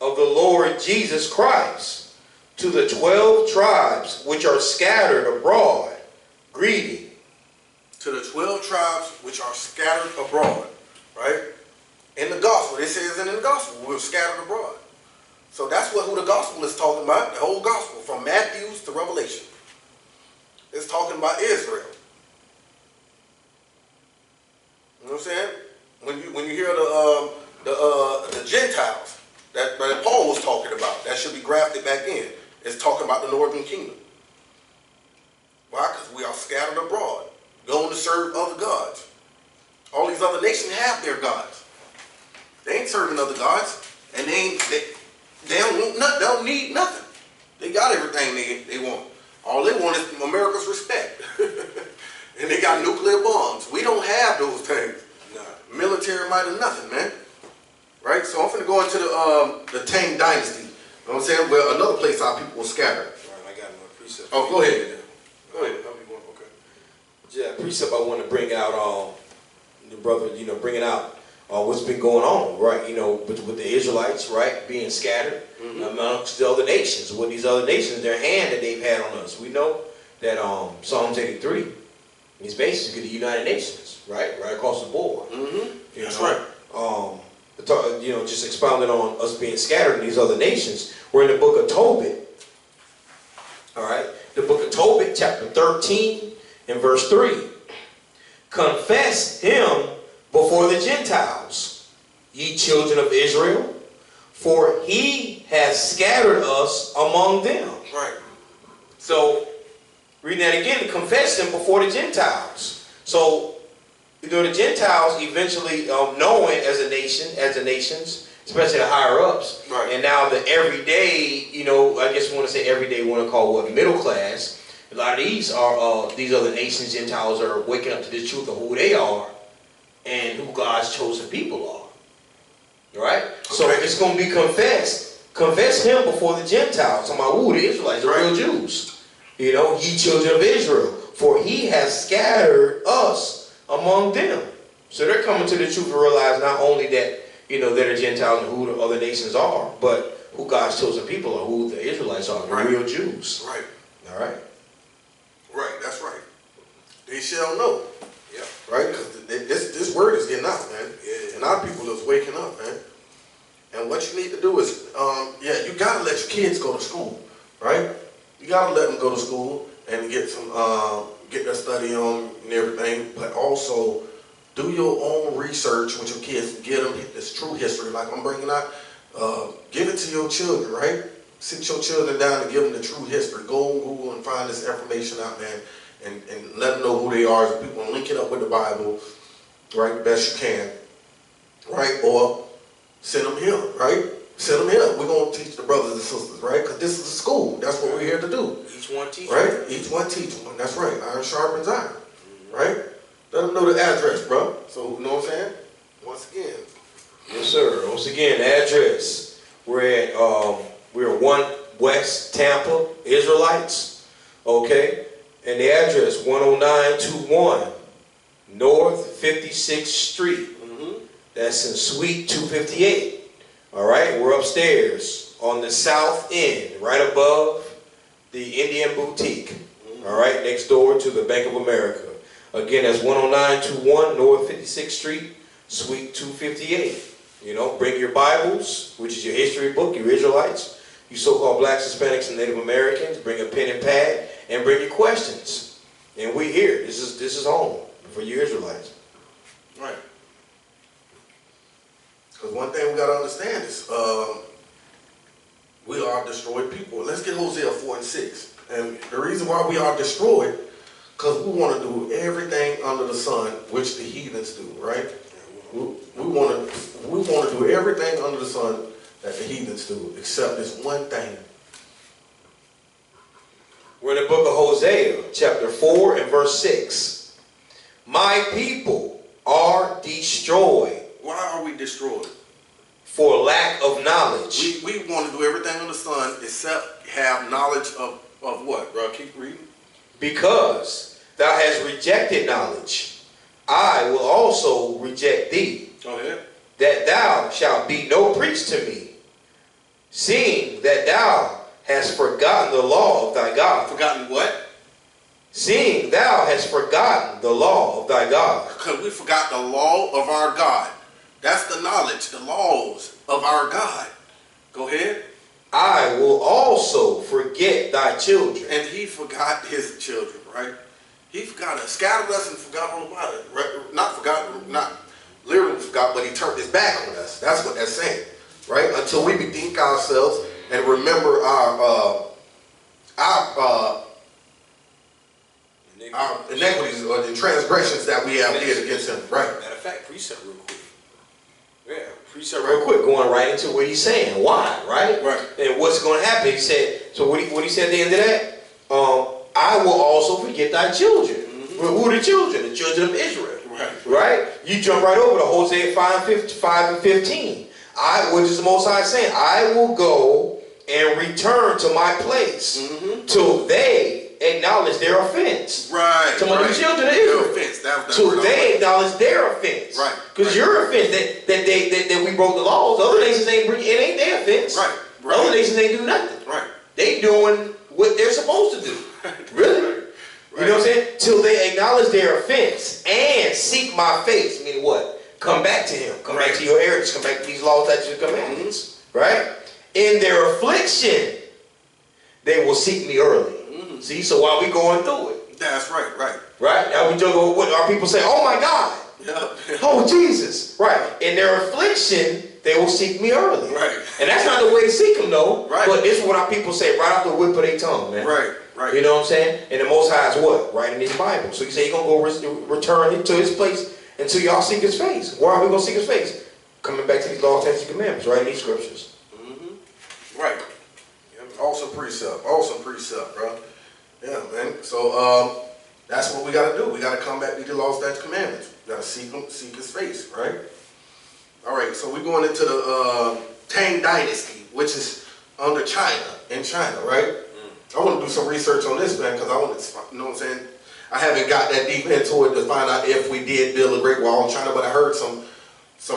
of the Lord Jesus Christ, to the 12 tribes which are scattered abroad, greeting. To the 12 tribes which are scattered abroad, right? In the gospel, it says in the gospel, we're scattered abroad. So that's who the gospel is talking about, the whole gospel, from Matthew to Revelation. It's talking about Israel. You know what I'm saying? When you hear the Gentiles that Paul was talking about, that should be grafted back in. It's talking about the northern kingdom. Why? Because we are scattered abroad, going to serve other gods. All these other nations have their gods. They ain't serving other gods, and they don't need nothing. They got everything they want. All they want is America's respect. And they got nuclear bombs. We don't have those things. Nah. Military might have nothing, man. Right? So I'm finna go into the Tang Dynasty. You know what I'm saying? Well, another place our people were scattered. Right, I got another precept. Oh, go ahead. Go ahead. Okay. Yeah, precept I want to bring out, the brother, bringing out what's been going on, right? With the Israelites, right, being scattered amongst the other nations. With these other nations, their hand that they've had on us. We know that Psalms 83 is basically the United Nations, right across the board. Mm-hmm. That's right. Just expounding on us being scattered in these other nations. We're in the book of Tobit. All right, the book of Tobit, chapter 13 and verse 3. Confess him before the Gentiles, ye children of Israel, for he has scattered us among them. Right. So, reading that again, confess him before the Gentiles. So, the Gentiles eventually knowing as the nations, especially the higher ups, right. And now the everyday, I guess we want to say everyday, we want to call what middle class. A lot of these are these other nations, Gentiles, are waking up to the truth of who they are and who God's chosen people are. All right? Okay. So it's going to be confessed. Confess him before the Gentiles. Talking about the Israelites, the real Jews. Ye children of Israel, for he has scattered us among them. So they're coming to the truth and realize not only that, they're the Gentiles and who the other nations are, but who God's chosen people are, who the Israelites are, the real Jews. Right. All right. Right, that's right. They shall know. Yeah. Right? Because this word is getting out, man. Yeah. And our people is waking up, man. And what you need to do is, you got to let your kids go to school, right? You got to let them go to school and get some, get their study on and everything, but also do your own research with your kids and get them this true history like I'm bringing out. Give it to your children, right? Sit your children down and give them the true history. Go on Google and find this information out, man, and let them know who they are. People link it up with the Bible, right, best you can, right? Or send them here, right? Send them here. We're going to teach the brothers and sisters, right? Because this is a school. That's what we're here to do. Each one teach right? Each one teach one. That's right. Iron sharpens iron, right? Let them know the address, bro. So, you know what I'm saying? Once again. Yes, sir. Once again, the address. We're at... We're 1 West Tampa, Israelites, okay? And the address, 10921 North 56th Street. That's in Suite 258, all right? We're upstairs on the south end, right above the Indian Boutique, all right? Next door to the Bank of America. Again, that's 10921 North 56th Street, Suite 258. Bring your Bibles, which is your history book, your Israelites. You so-called blacks, Hispanics, and Native Americans, bring a pen and pad, and bring your questions. And we here. This is home for you Israelites. Right. Because one thing we got to understand is we are are destroyed people. Let's get Hosea 4 and 6. And the reason why we are destroyed, because we want to do everything under the sun, which the heathens do, right? We want to do everything under the sun that the heathens do, except this one thing. We're in the book of Hosea, chapter 4 and verse 6. My people are destroyed. Why are we destroyed? For lack of knowledge. We want to do everything under the sun except have knowledge of what, bro? Keep reading. Because thou hast rejected knowledge, I will also reject thee. Go ahead. That thou shalt be no priest to me, seeing that thou hast forgotten the law of thy God. Forgotten what? Seeing thou hast forgotten the law of thy God. Because we forgot the law of our God. That's the knowledge, the laws of our God. Go ahead. I will also forget thy children. And he forgot his children, right? He forgot us, scattered us and forgot all about it. Right? Not forgotten, not literally forgot, but he turned his back on us. That's what that's saying, right? Until we bethink ourselves and remember our inequities or the transgressions that we have did against him, right? Matter of fact, precept real quick. Yeah, So real quick, going right into what he's saying. Why, right? Right. And what's going to happen? He said, so what he said at the end of that? I will also forget thy children. Mm-hmm. Well, who are the children? The children of Israel. Right. Right? You jump right over to Hosea 5 and 15. What is the Most High saying? I will go and return to my place till they acknowledge their offense. Right. To the children of Israel. Their offense. Till they acknowledge their offense. Right. Because your offense that we broke the laws. Other nations it ain't their offense. Right. Other nations ain't do nothing. Right. They doing what they're supposed to do. Really? Right. You know what I'm saying? Till they acknowledge their offense and seek my face. Meaning what? Come back to him. Come back to your heritage. Come back to these laws, statutes, and commandments. Right? In their affliction, they will seek me early. See, so while we going through it. That's right, right. Right? Now we juggle what our people say, oh my God. Yep. Oh Jesus. Right. In their affliction, they will seek me early. Right. And that's not the way to seek him though. Right. But it's what our people say right off the whip of their tongue, man. Right, right. You know what I'm saying? And the Most High is what? Right in his Bible. So he said he's going to go return to his place until y'all seek his face. Where are we going to seek his face? Coming back to these laws, statutes, and commandments, right in these scriptures. Right. Awesome precept, bro. Yeah, man. So that's what we got to do. We got to come back to the laws, statutes, commandments. We got to seek him, seek his face, right? All right. So we're going into the Tang Dynasty, which is under China, in China, right? I want to do some research on this, man, because I want to, you know what I'm saying? I haven't got that deep into it to find out if we did build a Great Wall in China, but I heard some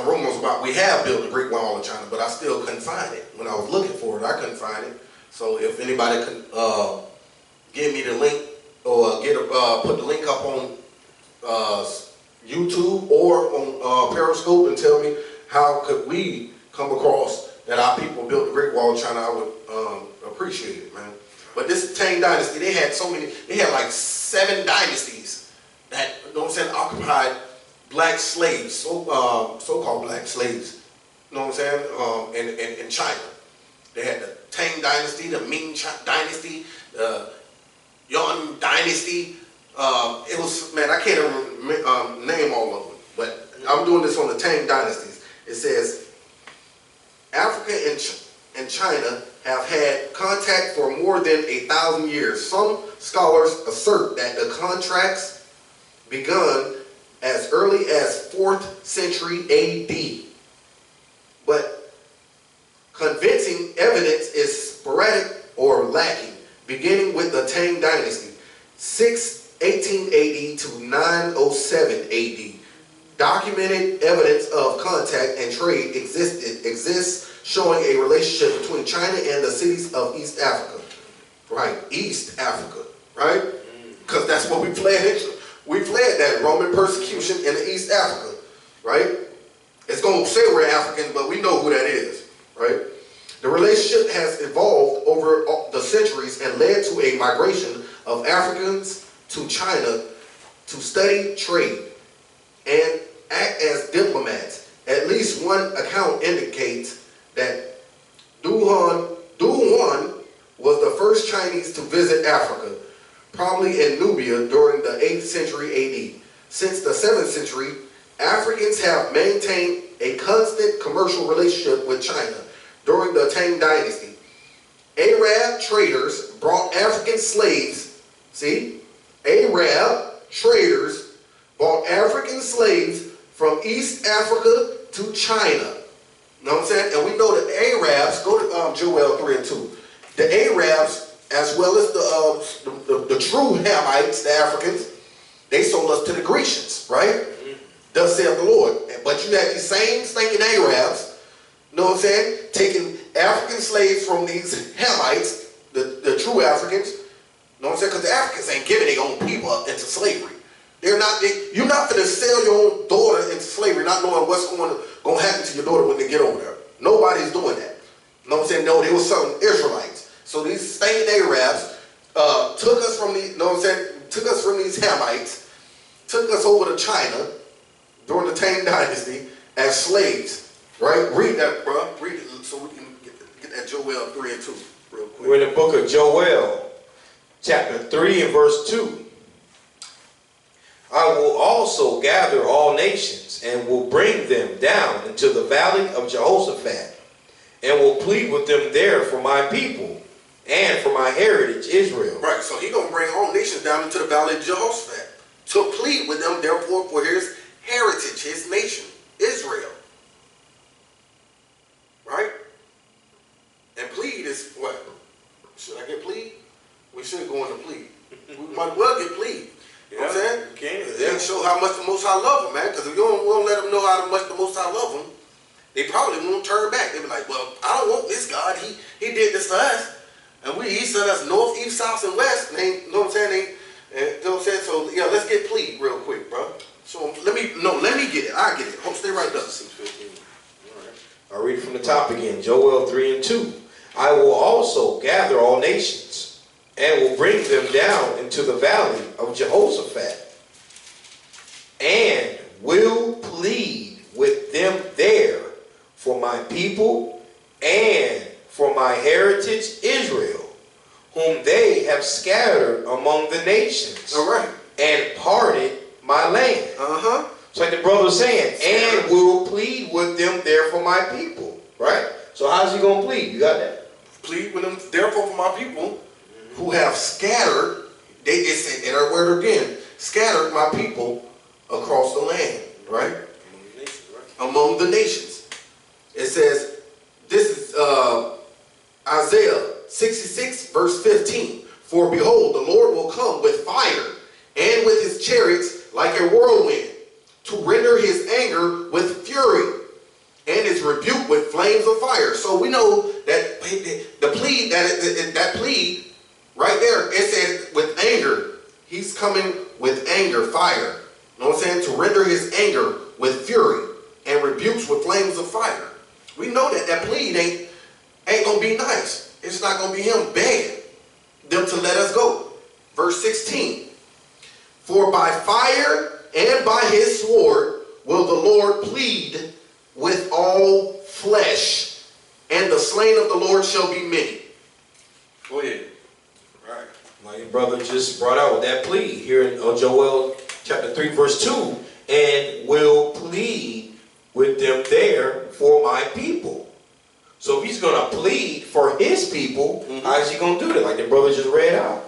rumors about we have built a Great Wall in China, but I still couldn't find it. When I was looking for it, I couldn't find it. So if anybody can give me the link or put the link up on YouTube or on Periscope and tell me how could we come across that our people built the Great Wall in China, I would appreciate it, man. But this Tang Dynasty, they had like 7 dynasties that, you know what I'm saying, occupied black slaves, so-called black slaves, you know what I'm saying, in China. They had the Tang Dynasty, the Ming Dynasty, the Yuan Dynasty. It was, man, I can't even name all of them, but I'm doing this on the Tang Dynasties. It says, Africa and China have had contact for more than 1,000 years. Some scholars assert that the contracts begun as early as 4th century AD. But convincing evidence is sporadic or lacking, beginning with the Tang Dynasty, 1880 to 907 AD. Documented evidence of contact and trade exists showing a relationship between China and the cities of East Africa. Right, East Africa, right? Because that's what we fled. We fled that Roman persecution in the East Africa, right? It's going to say we're Africans, but we know who that is, right? The relationship has evolved over the centuries and led to a migration of Africans to China to study trade and act as diplomats. At least one account indicates that Du Huan Chinese to visit Africa, probably in Nubia during the 8th century AD. Since the 7th century, Africans have maintained a constant commercial relationship with China during the Tang Dynasty. Arab traders brought African slaves, see? Arab traders brought African slaves from East Africa to China. You know what I'm saying? And we know that Arabs, go to Joel 3 and 2. The Arabs, as well as the true Hamites, the Africans, they sold us to the Grecians, right? Thus saith the Lord. But you had these same stinking Arabs, you know what I'm saying, taking African slaves from these Hamites, the true Africans, you know what I'm saying? Because the Africans ain't giving their own people up into slavery. You're not going to sell your own daughter into slavery not knowing what's going to happen to your daughter when they get over there. Nobody's doing that. You know what I'm saying? No, they were selling Israelites. So these stinking Arabs took us from these, you know what I'm saying? Took us from these Hamites, took us over to China during the Tang Dynasty as slaves. Right? Read that, bro. Read it so we can get that Joel 3 and 2 real quick. We're in the book of Joel, chapter 3 and verse 2. I will also gather all nations and will bring them down into the valley of Jehoshaphat and will plead with them there for my people and for my heritage Israel. Right, so he's going to bring all nations down into the valley of Jehoshaphat to plead with them therefore for his heritage, his nation, Israel. Right? And plead is what? Should I get plead? We should go into plead. We might well get plead. You know what I'm saying? You can. They show how much the Most High love them, man. Because if you don't let them know how much the Most High love them, they probably won't turn back. They'll be like, well, I don't want this God. He did this to us. And he sent us north, east, south, and west. And you know what I'm saying? You know what I'm saying? So, yeah, let's get plead real quick, bro. So, let me get it. I get it. Hope stay right there. I'll read it from the top again. Joel 3 and 2. I will also gather all nations and will bring them down into the valley of Jehoshaphat and will plead with them there for my people and for my heritage Israel, whom they have scattered among the nations. All right. And parted my land. Uh-huh. It's like the brother was saying, and will plead with them there for my people. Right? So how's he going to plead? You got that? Plead with them, therefore, for my people who have scattered, they said in our word again, scattered my people across the land, right? Among the nations. It says, this is Isaiah 66, verse 15. For behold, the Lord will come with fire and with his chariots like a whirlwind, to render his anger with fury and his rebuke with flames of fire. So we know that the plea, that plea right there, it says with anger. He's coming with anger, fire. You know what I'm saying? To render his anger with fury and rebukes with flames of fire. We know that that plea ain't going to be nice. It's not going to be him begging them to let us go. Verse 16. For by fire and by his sword will the Lord plead with all flesh, and the slain of the Lord shall be many. Go ahead. Right. My brother just brought out that plea here in Joel chapter 3 verse 2, and will plead with them there for my people. So if he's going to plead for his people, how is he going to do that? Like the brother just read out.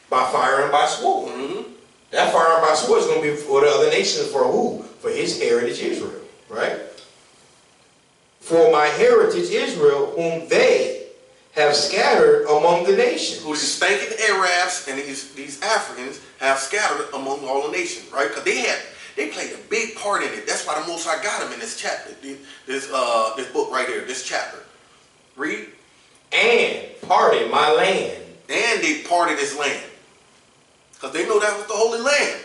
By fire and by sword. That fire and by sword is going to be for the other nations. For who? For his heritage Israel. Right? For my heritage Israel, whom they have scattered among the nations. Who these stinking Arabs and these Africans have scattered among all the nations, right? Because they played a big part in it. That's why the Most High got them in this chapter, this book right here, this chapter. Read. And parted my land. And they parted his land. Because they know that was the Holy Land.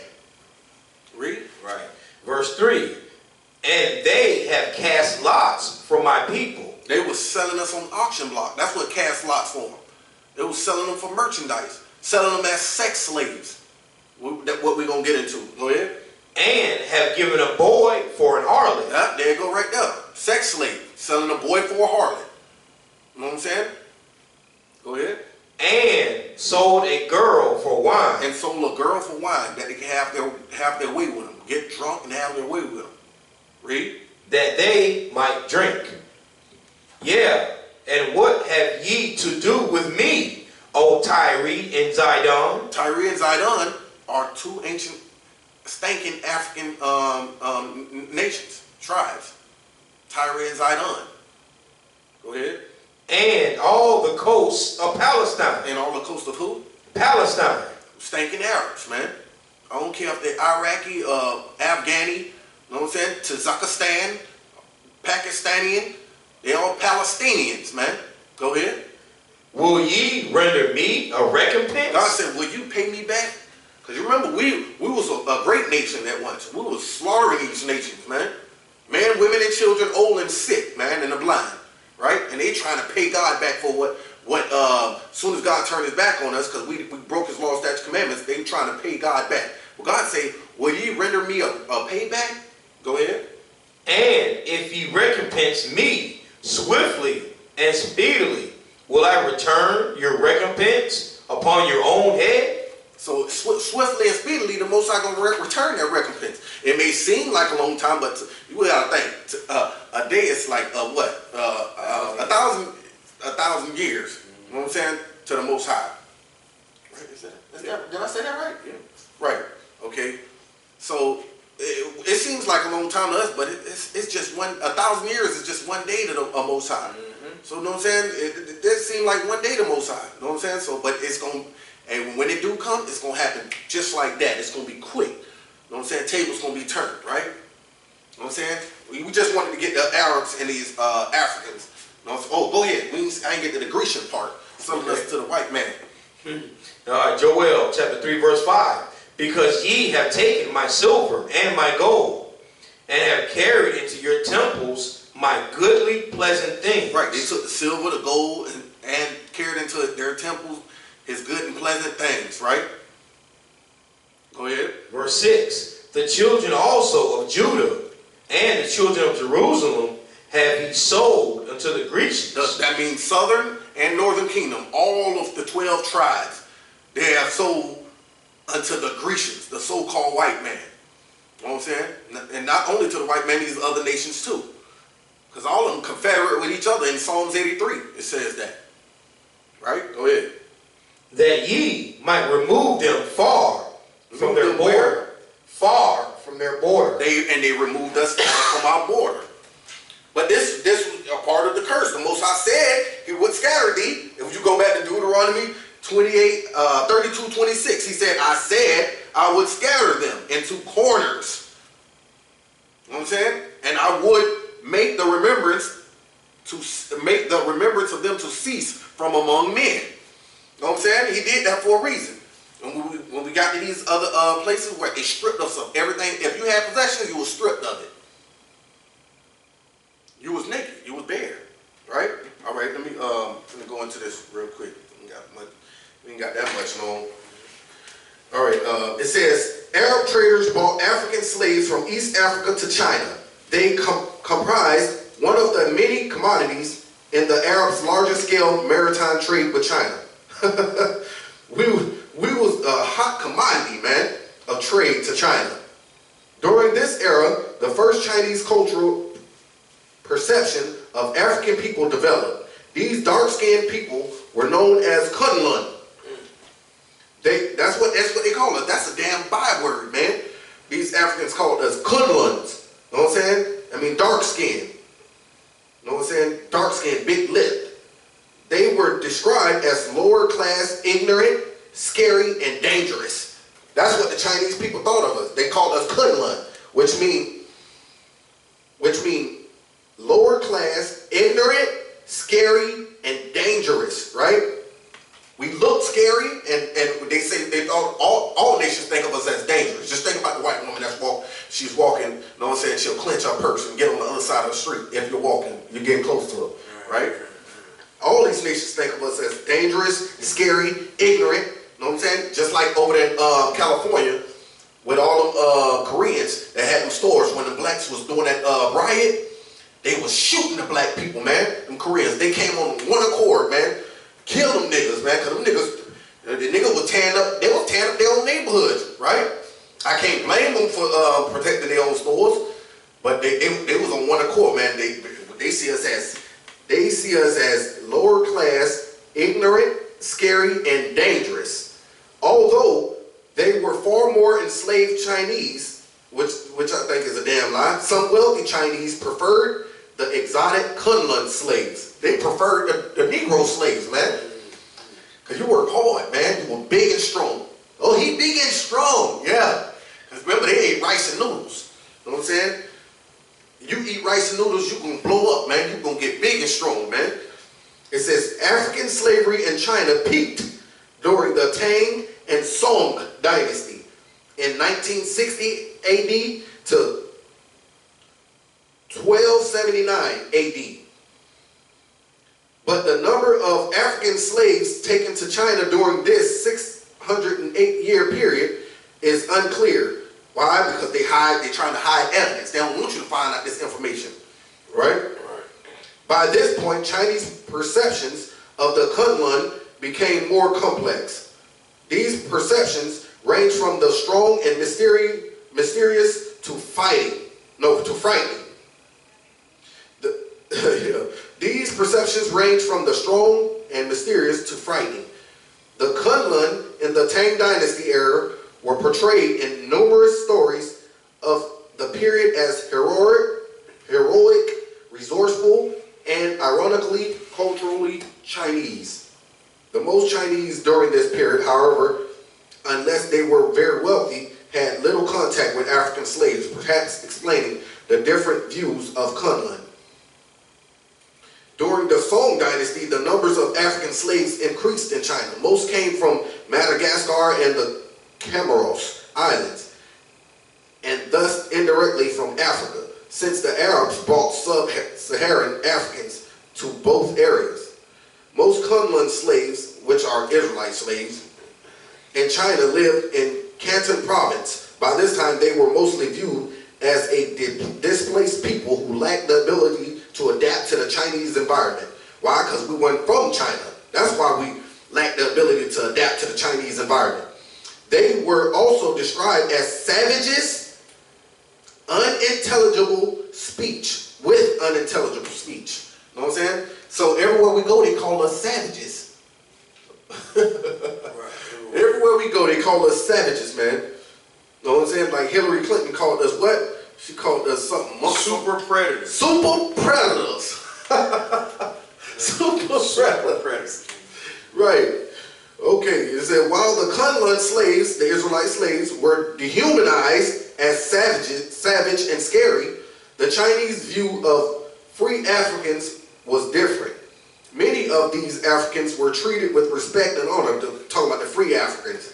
Read. Right. Verse 3. And they have cast lots for my people. They were selling us on auction block. That's what cast lots for. They were selling them for merchandise. Selling them as sex slaves. That's what we're going to get into. Go ahead. And have given a boy for an harlot. Yeah, there you go right there. Sex slave. Selling a boy for a harlot. You know what I'm saying? Go ahead. And sold a girl for wine. And sold a girl for wine, that they can have their way with them. Get drunk and have their way with them. Read. That they might drink. Yeah, and what have ye to do with me, O Tyre and Zidon? Tyre and Zidon are two ancient, stinking African nations, tribes. Tyre and Zidon. Go ahead. And all the coasts of Palestine. And all the coast of who? Palestine. Stinking Arabs, man. I don't care if they're Iraqi, Afghani, you know what I'm saying? Tajikistan, Pakistani, they all Palestinians, man. Go ahead. Will ye render me a recompense? God said, will you pay me back? Because you remember, we was a great nation at once. We was slaughtering these nations, man. Men, women, and children, old and sick, man, and the blind, right? And they trying to pay God back for what as soon as God turned his back on us, because we broke his law, statutes, commandments, they trying to pay God back. Well, God say, will ye render me a payback? Go ahead. And if ye recompense me swiftly and speedily, will I return your recompense upon your own head? So swiftly and speedily, the Most High gonna return that recompense. It may seem like a long time, but you gotta think a day is like what? A thousand years. You know what I'm saying? To the Most High. Right? Did I say that right? Yeah. Right. Okay. So it seems like a long time to us, but it's just 1,000 years is just one day to the Most High. Mm-hmm. So you know what I'm saying? It does seem like one day to Most High. You know what I'm saying? So, but it's gonna. And when it do come, it's going to happen just like that. It's going to be quick. You know what I'm saying? Tables going to be turned, right? You know what I'm saying? We just wanted to get the Arabs and these Africans. You know, oh, go ahead. I ain't get to the Grecian part. Something else to the white man. Joel chapter 3 verse 5. Because ye have taken my silver and my gold, and have carried into your temples my goodly pleasant things. Right. They took the silver, the gold, and carried into their temples his good and pleasant things, right? Go ahead. Verse 6. The children also of Judah and the children of Jerusalem have he sold unto the Grecians. That means southern and northern kingdom, all of the 12 tribes, they have sold unto the Grecians, the so-called white man. You know what I'm saying? And not only to the white man, these other nations too. Because all of them confederate with each other in Psalms 83. It says that. Right? Go ahead. That ye might remove them far from their border. Far from their border. They removed us from our border. But this was a part of the curse. The Most High said he would scatter thee. If you go back to Deuteronomy 32:26, he said, I said I would scatter them into corners. You know what I'm saying? And I would make the remembrance of them to cease from among men. You know what I'm saying? He did that for a reason. And when we got to these other places where it stripped us of everything, if you had possessions, you were stripped of it. You was naked. You was bare. Right? All right. Let me go into this real quick. We ain't got that much long. All right. It says Arab traders bought African slaves from East Africa to China. They comprised one of the many commodities in the Arabs' largest scale maritime trade with China. we was a hot commodity, man, of trade to China. During this era, the first Chinese cultural perception of African people developed. These dark-skinned people were known as Kunlun. That's what they call us. That's a damn byword, man. These Africans called us Kunluns. You know what I'm saying? I mean, dark-skinned. You know what I'm saying? Dark-skinned, big-lipped. They were described as lower class, ignorant, scary, and dangerous. That's what the Chinese people thought of us. They called us Kunlun, which mean lower class, ignorant, scary, and dangerous, right? We look scary, and they say they thought all nations think of us as dangerous. Just think about the white woman she's walking, you know what I'm saying? She'll clench her purse and get on the other side of the street. If you're walking, you're getting close to her, right? All these nations think of us as dangerous, scary, ignorant, you know what I'm saying? Just like over there in California, with all them Koreans that had them stores when the blacks was doing that riot, they was shooting the black people, man. Them Koreans, they came on one accord, man. Kill them niggas, man, because them niggas, the tearing up their own neighborhoods, right? I can't blame them for protecting their own stores, but they was on one accord, man. They see us as lower class, ignorant, scary, and dangerous. Although they were far more enslaved Chinese, which I think is a damn lie. Some wealthy Chinese preferred the exotic Kunlun slaves. They preferred the Negro slaves, man. Because you work hard, man. You were big and strong. Oh, he big and strong, yeah. Because remember, they ate rice and noodles. You know what I'm saying? You eat rice and noodles, you're going to blow up, man. You're going to get big and strong, man. It says, African slavery in China peaked during the Tang and Song dynasty in 1960 AD to 1279 AD. But the number of African slaves taken to China during this 608-year period is unclear. Why? Because they're trying to hide evidence. They don't want you to find out this information, right? By this point, Chinese perceptions of the Kunlun became more complex. These perceptions range from the strong and mysterious to frightening. These perceptions range from the strong and mysterious to frightening. The Kunlun in the Tang Dynasty era were portrayed in numerous stories of the period as heroic, resourceful, and ironically, culturally Chinese. The most Chinese during this period, however, unless they were very wealthy, had little contact with African slaves, perhaps explaining the different views of Kunlun. During the Song dynasty, the numbers of African slaves increased in China. Most came from Madagascar and the Comoros Islands, and thus indirectly from Africa, since the Arabs brought sub-Saharan Africans to both areas. Most Kunlun slaves, which are Israelite slaves, in China lived in Canton province. By this time, they were mostly viewed as a displaced people who lacked the ability to adapt to the Chinese environment. Why? Because we weren't from China. That's why we lacked the ability to adapt to the Chinese environment. They were also described as savages, unintelligible speech, with unintelligible speech. You know what I'm saying? So everywhere we go, they call us savages. Everywhere we go, they call us savages, man. You know what I'm saying? Like Hillary Clinton called us what? She called us something. Super predators. Super predators. Super predators. Right. Okay. It said while the Kunlun slaves, the Israelite slaves, were dehumanized as savage and scary, the Chinese view of free Africans was different. Many of these Africans were treated with respect and honor. Talking about the free Africans.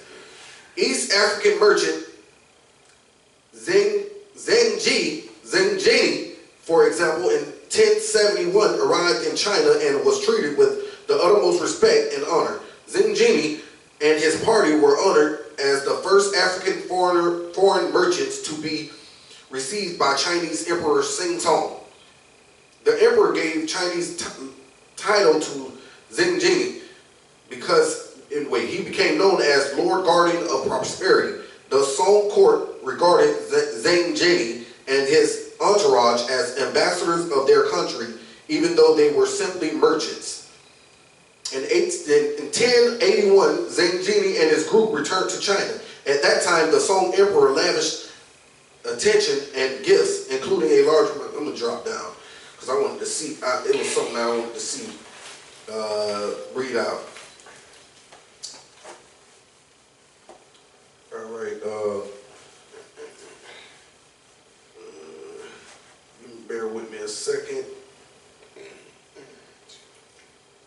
East African merchant Zheng, for example, in 1071 arrived in China and was treated with the uttermost respect and honor. Zheng and his party were honored as the first African foreign merchants to be received by Chinese Emperor Singtong. The emperor gave Chinese title to Zheng because he became known as Lord Guardian of Prosperity. The Song court regarded Zheng and his entourage as ambassadors of their country, even though they were simply merchants. In 1081, Zheng and his group returned to China. At that time, the Song emperor lavished attention and gifts, including a large. I'm gonna drop down because I wanted to see. It was something I wanted to see. Read out. All right. Bear with me a second.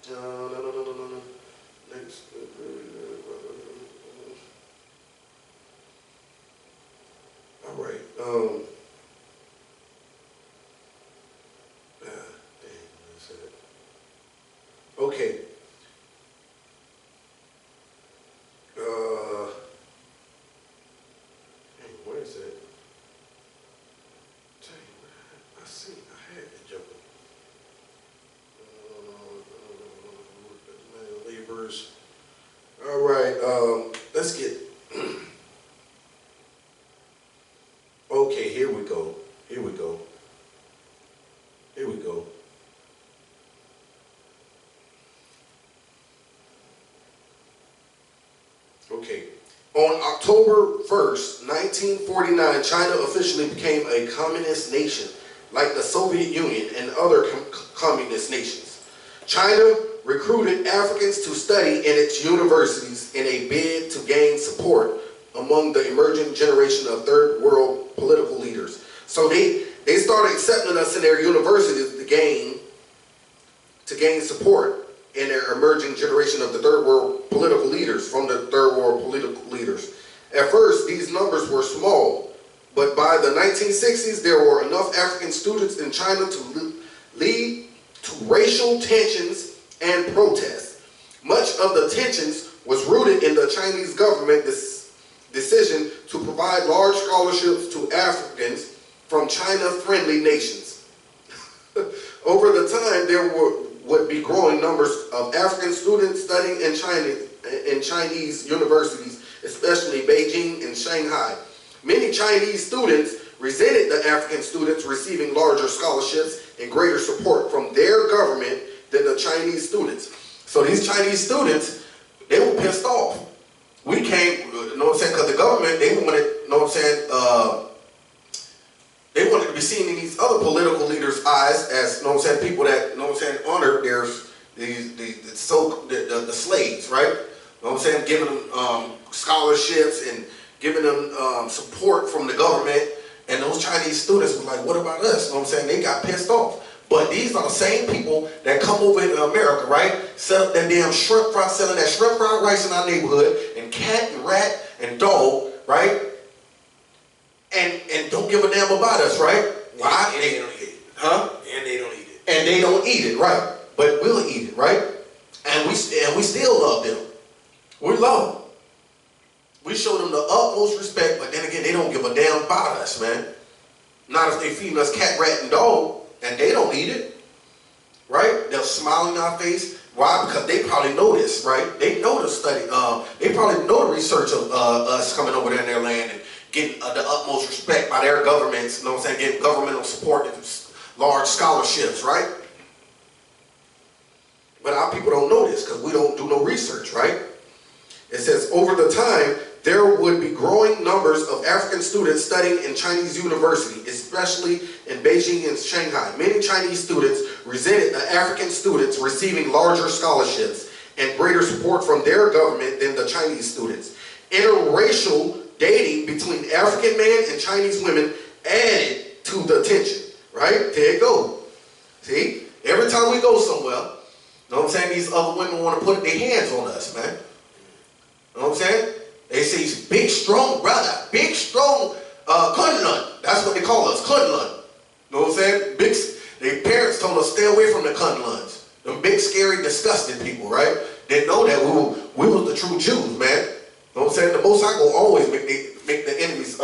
No. Next. All right. Okay. Where is it? I see. I had it jumping. Laborers. All right. let's get, okay, here we go. Here we go. Here we go. Okay. On October 1st, 1949, China officially became a communist nation, like the Soviet Union and other communist nations. China recruited Africans to study in its universities in a bid to gain support among the emerging generation of third world political leaders. So they started accepting us in their universities to gain support in their emerging generation of the third world political leaders, from the third world political leaders. At first, these numbers were small, but by the 1960s, there were enough African students in China to lead to racial tensions and protests. Much of the tensions was rooted in the Chinese government decision to provide large scholarships to Africans from China-friendly nations. Over the time, there would be growing numbers of African students studying in Chinese universities, especially Beijing and Shanghai. Many Chinese students resented the African students receiving larger scholarships and greater support from their government than the Chinese students. So these Chinese students, they were pissed off. We came, you know what I'm saying, because the government, they wanted, you know what I'm saying, they wanted to be seen in these other political leaders' eyes as, you know what I'm saying, people that, you know what I'm saying, honored the slaves, right? You know what I'm saying, giving them scholarships and giving them support from the government. And those Chinese students were like, what about us? You know what I'm saying? They got pissed off. But these are the same people that come over into America, right? Set up that damn shrimp fry, selling that shrimp fried rice in our neighborhood, and cat and rat and dog, right? And don't give a damn about us, right? Why? And they don't eat it. Huh? And they don't eat it. And they don't eat it, right? But we'll eat it, right? And we still love them. We love them. We show them the utmost respect, but then again, they don't give a damn about us, man. Not if they feeding us cat, rat, and dog, and they don't eat it, right? They'll smile in our face. Why? Because they probably know this, right? They know the study. They probably know the research of us coming over there in their land and getting the utmost respect by their governments, you know what I'm saying, getting governmental support and large scholarships, right? But our people don't know this because we don't do no research, right? It says, over the time, there would be growing numbers of African students studying in Chinese university, especially in Beijing and Shanghai. Many Chinese students resented the African students receiving larger scholarships and greater support from their government than the Chinese students. Interracial dating between African men and Chinese women added to the tension, right? There you go. See? Every time we go somewhere, you know what I'm saying, these other women want to put their hands on us, man. You know what I'm saying? They say, big, strong brother, big, strong Kunlun. That's what they call us, Kunlun. You know what I'm saying? Big, their parents told us, stay away from the Kunluns. Them big, scary, disgusting people, right? They know that we was the true Jews, man. You know what I'm saying? The Most High will always make the enemies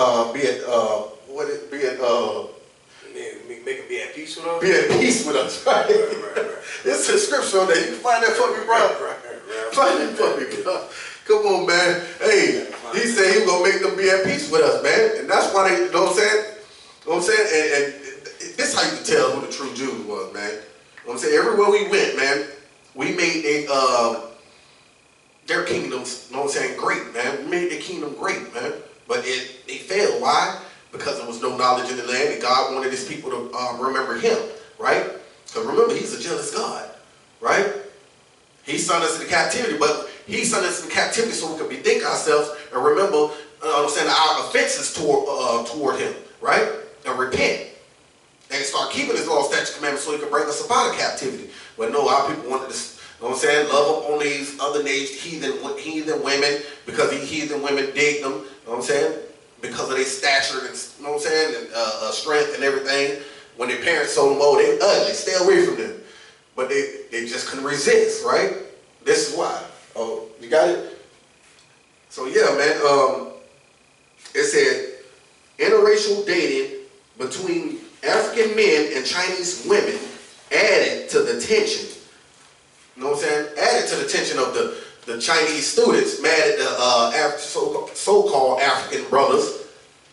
Make them be at peace with us? Be at peace with us, right? Right. It's a scripture on there. You can find that for me, bro. Right. Find that for me, bro. Come on, man. Hey, he said he was going to make them be at peace with us, man. And that's why they, you know what I'm saying? You know what I'm saying? And this is how you can tell who the true Jews was, man. You know what I'm saying? Everywhere we went, man, we made their kingdoms, you know what I'm saying, great, man. We made their kingdom great, man. But they failed. Why? Because there was no knowledge in the land, and God wanted his people to remember him, right? Because remember, he's a jealous God, right? He sent us into captivity, but he sent us into captivity so we could bethink ourselves and remember, understand our offenses toward him, right? And repent. And start keeping his law, statutes, commandments so he could bring us up out of captivity. But no, our people wanted to, you know what I'm saying, love up on these other nations, heathen women, because these heathen women dig them, you know what I'm saying? Because of their stature and, you know what I'm saying, and strength and everything. When their parents told them, oh, they ugly, stay away from them. But they just couldn't resist, right? This is why. Oh, you got it? So yeah, man, it said, interracial dating between African men and Chinese women added to the tension. You know what I'm saying? Added to the tension of the the Chinese students mad at the so-called African brothers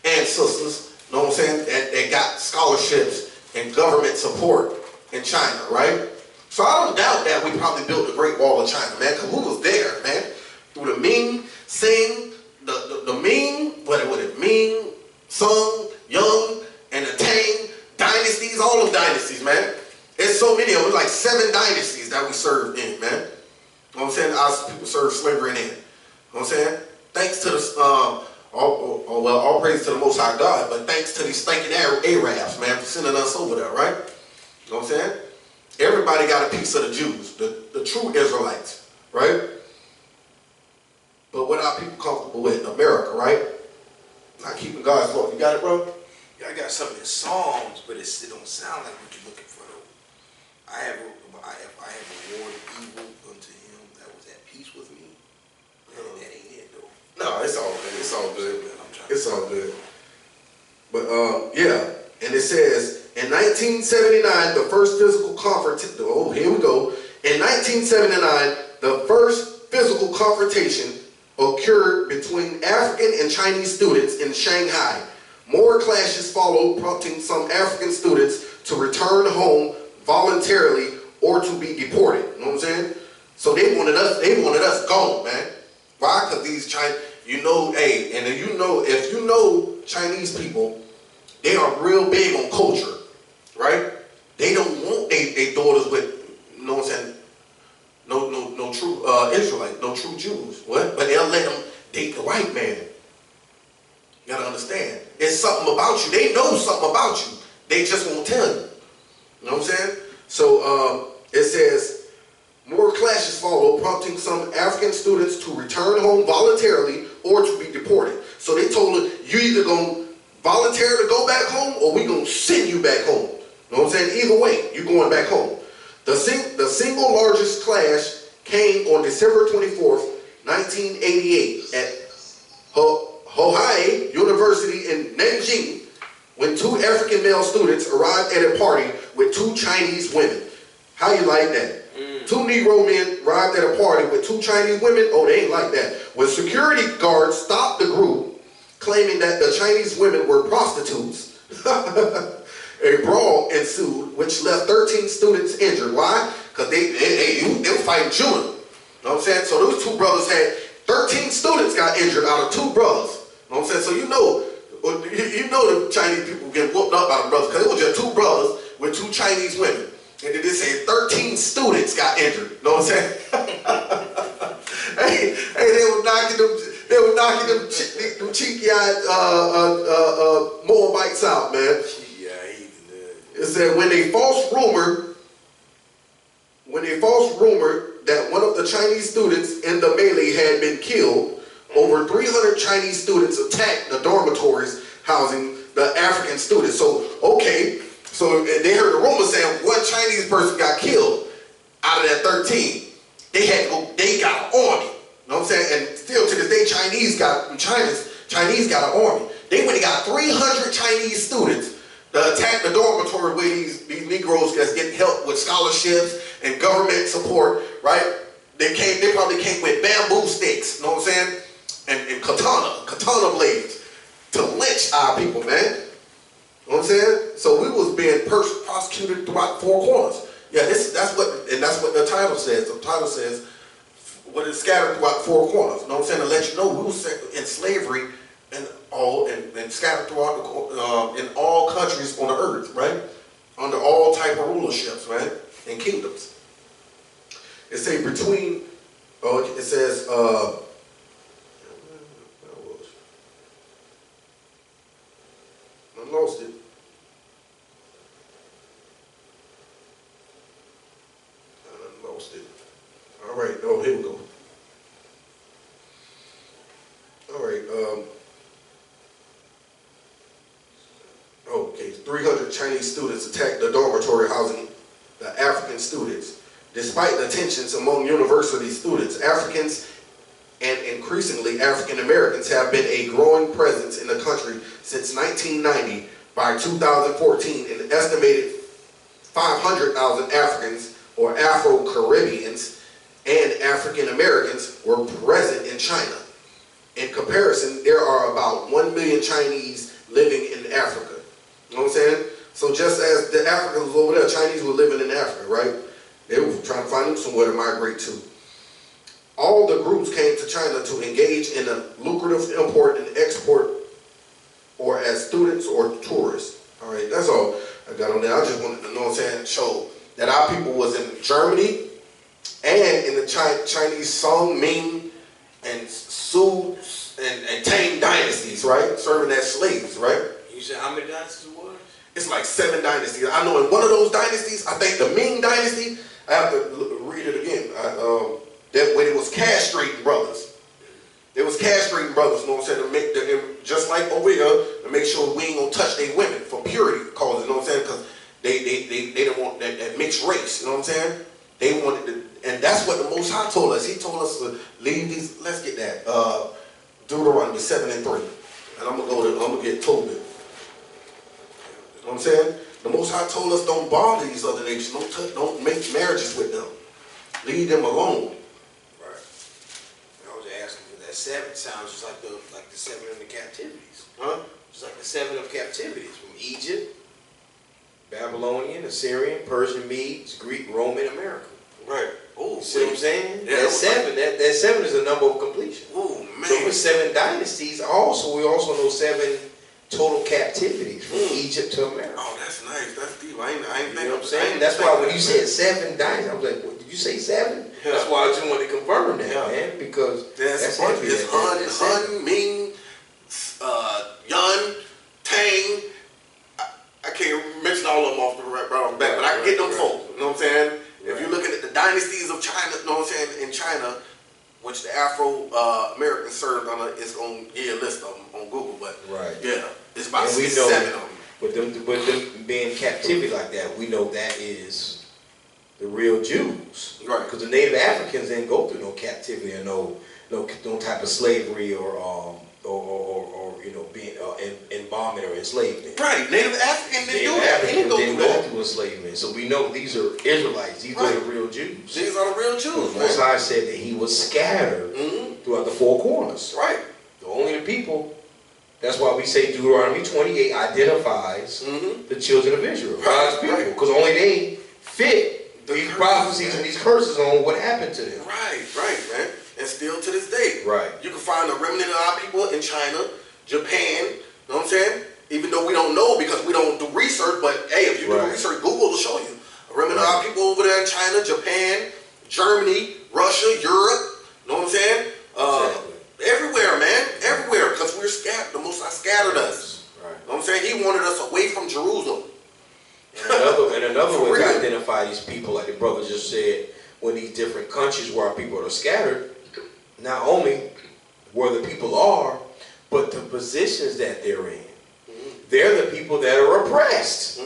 and sisters, you know what I'm saying, that got scholarships and government support in China, right? So I don't doubt that we probably built the Great Wall of China, man, because we was there, man. Through the Ming, Sing, the Ming, Ming, Sung, Young, and the Tang dynasties, all those dynasties, man. There's so many of them, like 7 dynasties that we served in, man. You know what I'm saying? Our people served slavery in. You know what I'm saying? Thanks to the, all praise to the Most High God, but thanks to these stinking Arabs, man, for sending us over there, right? You know what I'm saying? Everybody got a piece of the Jews, the true Israelites, right? But what are people comfortable with? America, right? Not keeping God's law. You got it, bro? Yeah, I got some in the Psalms, but it don't sound like what you're looking for, though. I have rewarded evil unto him that was at peace with me. That ain't it, though. No, it's all good. It's all good. It's all good. But, yeah. And it says, in 1979, the first physical confrontation, oh, here we go. In 1979, the first physical confrontation occurred between African and Chinese students in Shanghai. More clashes followed, prompting some African students to return home voluntarily or to be deported. You know what I'm saying? So they wanted us gone, man. Why? Because these Chinese, you know, hey, and if you know Chinese people, they are real big on culture, right? They don't want their daughters with, you know what I'm saying, no true Israelite, no true Jews. What? But they'll let them date the white man. You gotta understand. It's something about you. They know something about you. They just won't tell you. You know what I'm saying? So it says, more clashes followed, prompting some African students to return home voluntarily or to be deported. So they told her, you either gonna voluntarily go back home or we gonna send you back home. You know what I'm saying? Either way, you're going back home. The single largest clash came on December 24th, 1988 at Hohai University in Nanjing when 2 African male students arrived at a party with 2 Chinese women. How you like that? 2 Negro men arrived at a party with 2 Chinese women. Oh, they ain't like that. When security guards stopped the group, claiming that the Chinese women were prostitutes, a brawl ensued, which left 13 students injured. Why? Because they were fighting children. You know what I'm saying? So those 2 brothers had 13 students got injured out of 2 brothers. You know what I'm saying? So you know the Chinese people get whooped up by the brothers because it was just 2 brothers with 2 Chinese women. And then they say 13 students got injured. You know what I'm saying? hey, they were knocking them cheeky-eyed Moabites out, man. It said when a false rumor that one of the Chinese students in the melee had been killed, over 300 Chinese students attacked the dormitories housing the African students. So, okay, so they heard the rumor saying one Chinese person got killed out of that 13. They had to go, they got an army. You know what I'm saying? And still to this day, Chinese got an army. They went and got 300 Chinese students to attack the dormitory where these Negroes that's getting help with scholarships and government support, right? They probably came with bamboo sticks, you know what I'm saying? And katana blades to lynch our people, man. You know what I'm saying? So we was being prosecuted throughout 4 corners. Yeah, that's what the title says. The title says what is scattered throughout 4 corners. You know what I'm saying? To let you know we was in slavery and scattered throughout in all countries on the earth, right? Under all type of rulerships, right? And kingdoms. It says between. It says. I lost it. All right. Oh, here we go. All right. Okay. 300 Chinese students attacked the dormitory housing the African students. Despite the tensions among university students, Africans and increasingly African Americans have been a growing presence in the country since 1990. By 2014, an estimated 500,000 Africans or Afro-Caribbeans and African Americans were present in China. In comparison, there are about 1 million Chinese living in Africa. You know what I'm saying? So just as the Africans was over there, Chinese were living in Africa, right? They were trying to find them somewhere to migrate to. All the groups came to China to engage in a lucrative import and export, or as students or tourists. All right, that's all I got on there. I just wanted to, know what I'm saying, show that our people was in Germany and in the Chinese Song, Ming, and Su and Tang dynasties, right? Serving as slaves, right? You said how many dynasties were? It's like 7 dynasties. I know in one of those dynasties, I think the Ming dynasty, I have to read it again. That when it was castrating brothers. It was castrating brothers, you know what I'm saying, to make just like over here, to make sure we ain't gonna touch their women for purity causes, you know what I'm saying? Because they didn't want that mixed race, you know what I'm saying? They wanted to, and that's what the Most High told us. He told us to leave these, let's get that, Deuteronomy 7:3. And I'm gonna get Tobit. You know what I'm saying? The Most High told us don't bother these other nations, don't make marriages with them. Leave them alone. Seven sounds just like the 7 of the captivities. Huh? Just like the 7 of captivities from Egypt, Babylonian, Assyrian, Persian, Medes, Greek, Roman, America. Right. Oh, see what I'm saying? Yeah, that 7, that 7 is a number of completion. Oh man. So for 7 dynasties, we also know 7 total captivities from Egypt to America. Oh, that's nice. That's deep. I ain't you know what I'm saying? That's why when you said 7 dynasties, I was like, what, did you say 7? Yeah. That's why I just wanted to confirm that, man, because that's heavy. It's Hun, Ming, Yun, Tang. I can't mention all of them off the back, but I can get them folk. You know what I'm saying? Right. If you're looking at the dynasties of China, you know what I'm saying, in China, which the Afro-Americans served on it's on a list of them on Google, but yeah, it's about 6, 7 of them. With them being in captivity like that, we know that is the real Jews, right? Because the Native Africans didn't go through no captivity or no type of slavery or you know being embalming or enslavement. Right, Native Africans didn't go through enslavement. So we know these are Israelites. These are the real Jews. These are the real Jews. Mosiah said that he was scattered throughout the 4 corners. Right. Only the people. That's why we say Deuteronomy 28 identifies the children of Israel, God's people, because only they fit these prophecies and these curses on what happened to them. Right, man. And still to this day. Right. You can find a remnant of our people in China, Japan, you know what I'm saying? Even though we don't know because we don't do research, but hey, if you do research, Google will show you. A remnant of our people over there in China, Japan, Germany, Russia, Europe, you know what I'm saying? Everywhere, man. Everywhere. Because we're scattered. The Most High scattered us. Right. You know what I'm saying? He wanted us away from Jerusalem. And another way to identify these people, like the brother just said, when these different countries where our people are scattered, not only where the people are, but the positions that they're in. They're the people that are oppressed.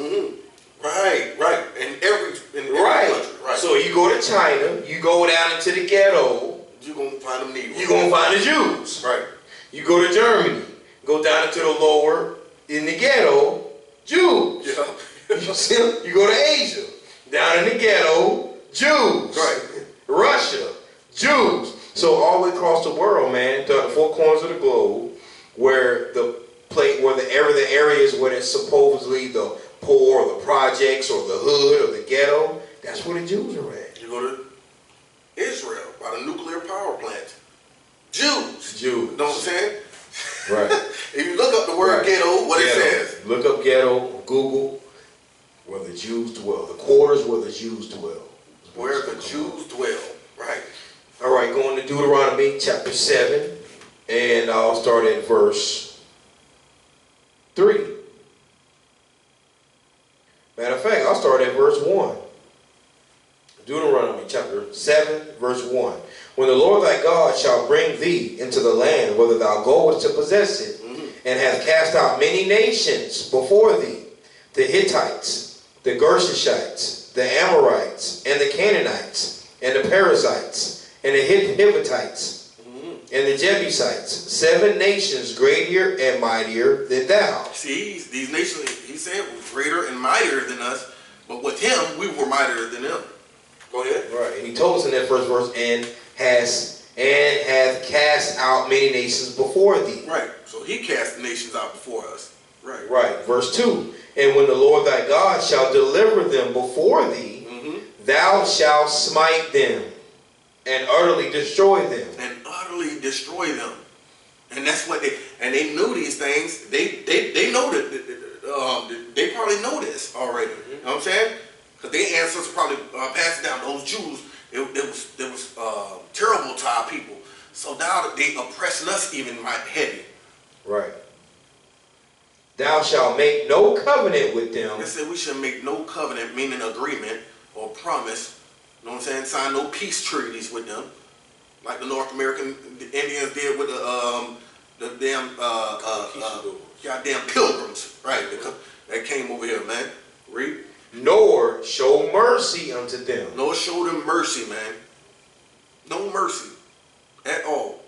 Right. In every country. Right. So you go to China, you go down into the ghetto, you're going to find them Negroes. You're going to find the Jews. Right. You go to Germany, go down into the lower, in the ghetto, Jews. Yeah. You see them? You go to Asia, down in the ghetto, Jews. Right. Russia, Jews. So all the way across the world, man, to the 4 corners of the globe, where the areas where it's supposedly the poor, or the projects, or the hood, or the ghetto, that's where the Jews are at. You go to Israel, by the nuclear power plant. Jews. You know what I'm saying? Right. If you look up the word ghetto, what it says. Look up ghetto, Google, where the Jews dwell. The quarters where the Jews dwell. Where the Jews dwell. Right. All right, going to Deuteronomy chapter 7, and I'll start at verse 3. Matter of fact, I'll start at verse 1. Deuteronomy chapter 7, verse 1. When the Lord thy God shall bring thee into the land, whither thou goest to possess it, and hath cast out many nations before thee, the Hittites, the Gershishites, the Amorites, and the Canaanites, and the Perizzites, and the Hivitites, and the Jebusites, 7 nations greater and mightier than thou. See, these nations, he said, were greater and mightier than us, but with him, we were mightier than them. Go ahead. Right. And he told us in that first verse, and hath cast out many nations before thee. Right. So he cast the nations out before us. Right. Right. Verse 2. And when the Lord thy God shall deliver them before thee, thou shalt smite them and utterly destroy them. And utterly destroy them. And that's what they knew these things. They know that they probably know this already. You know what I'm saying? Because their ancestors probably passed down. Those Jews, it was terrible to our people. So now they oppressing us even heavy. Right. Thou shalt make no covenant with them. They said we should make no covenant, meaning agreement or promise. You know what I'm saying? Sign no peace treaties with them, like the North American Indians did with the damn goddamn pilgrims, right? That came over here, man. Read. Nor show mercy unto them. Nor show them mercy, man. No mercy at all.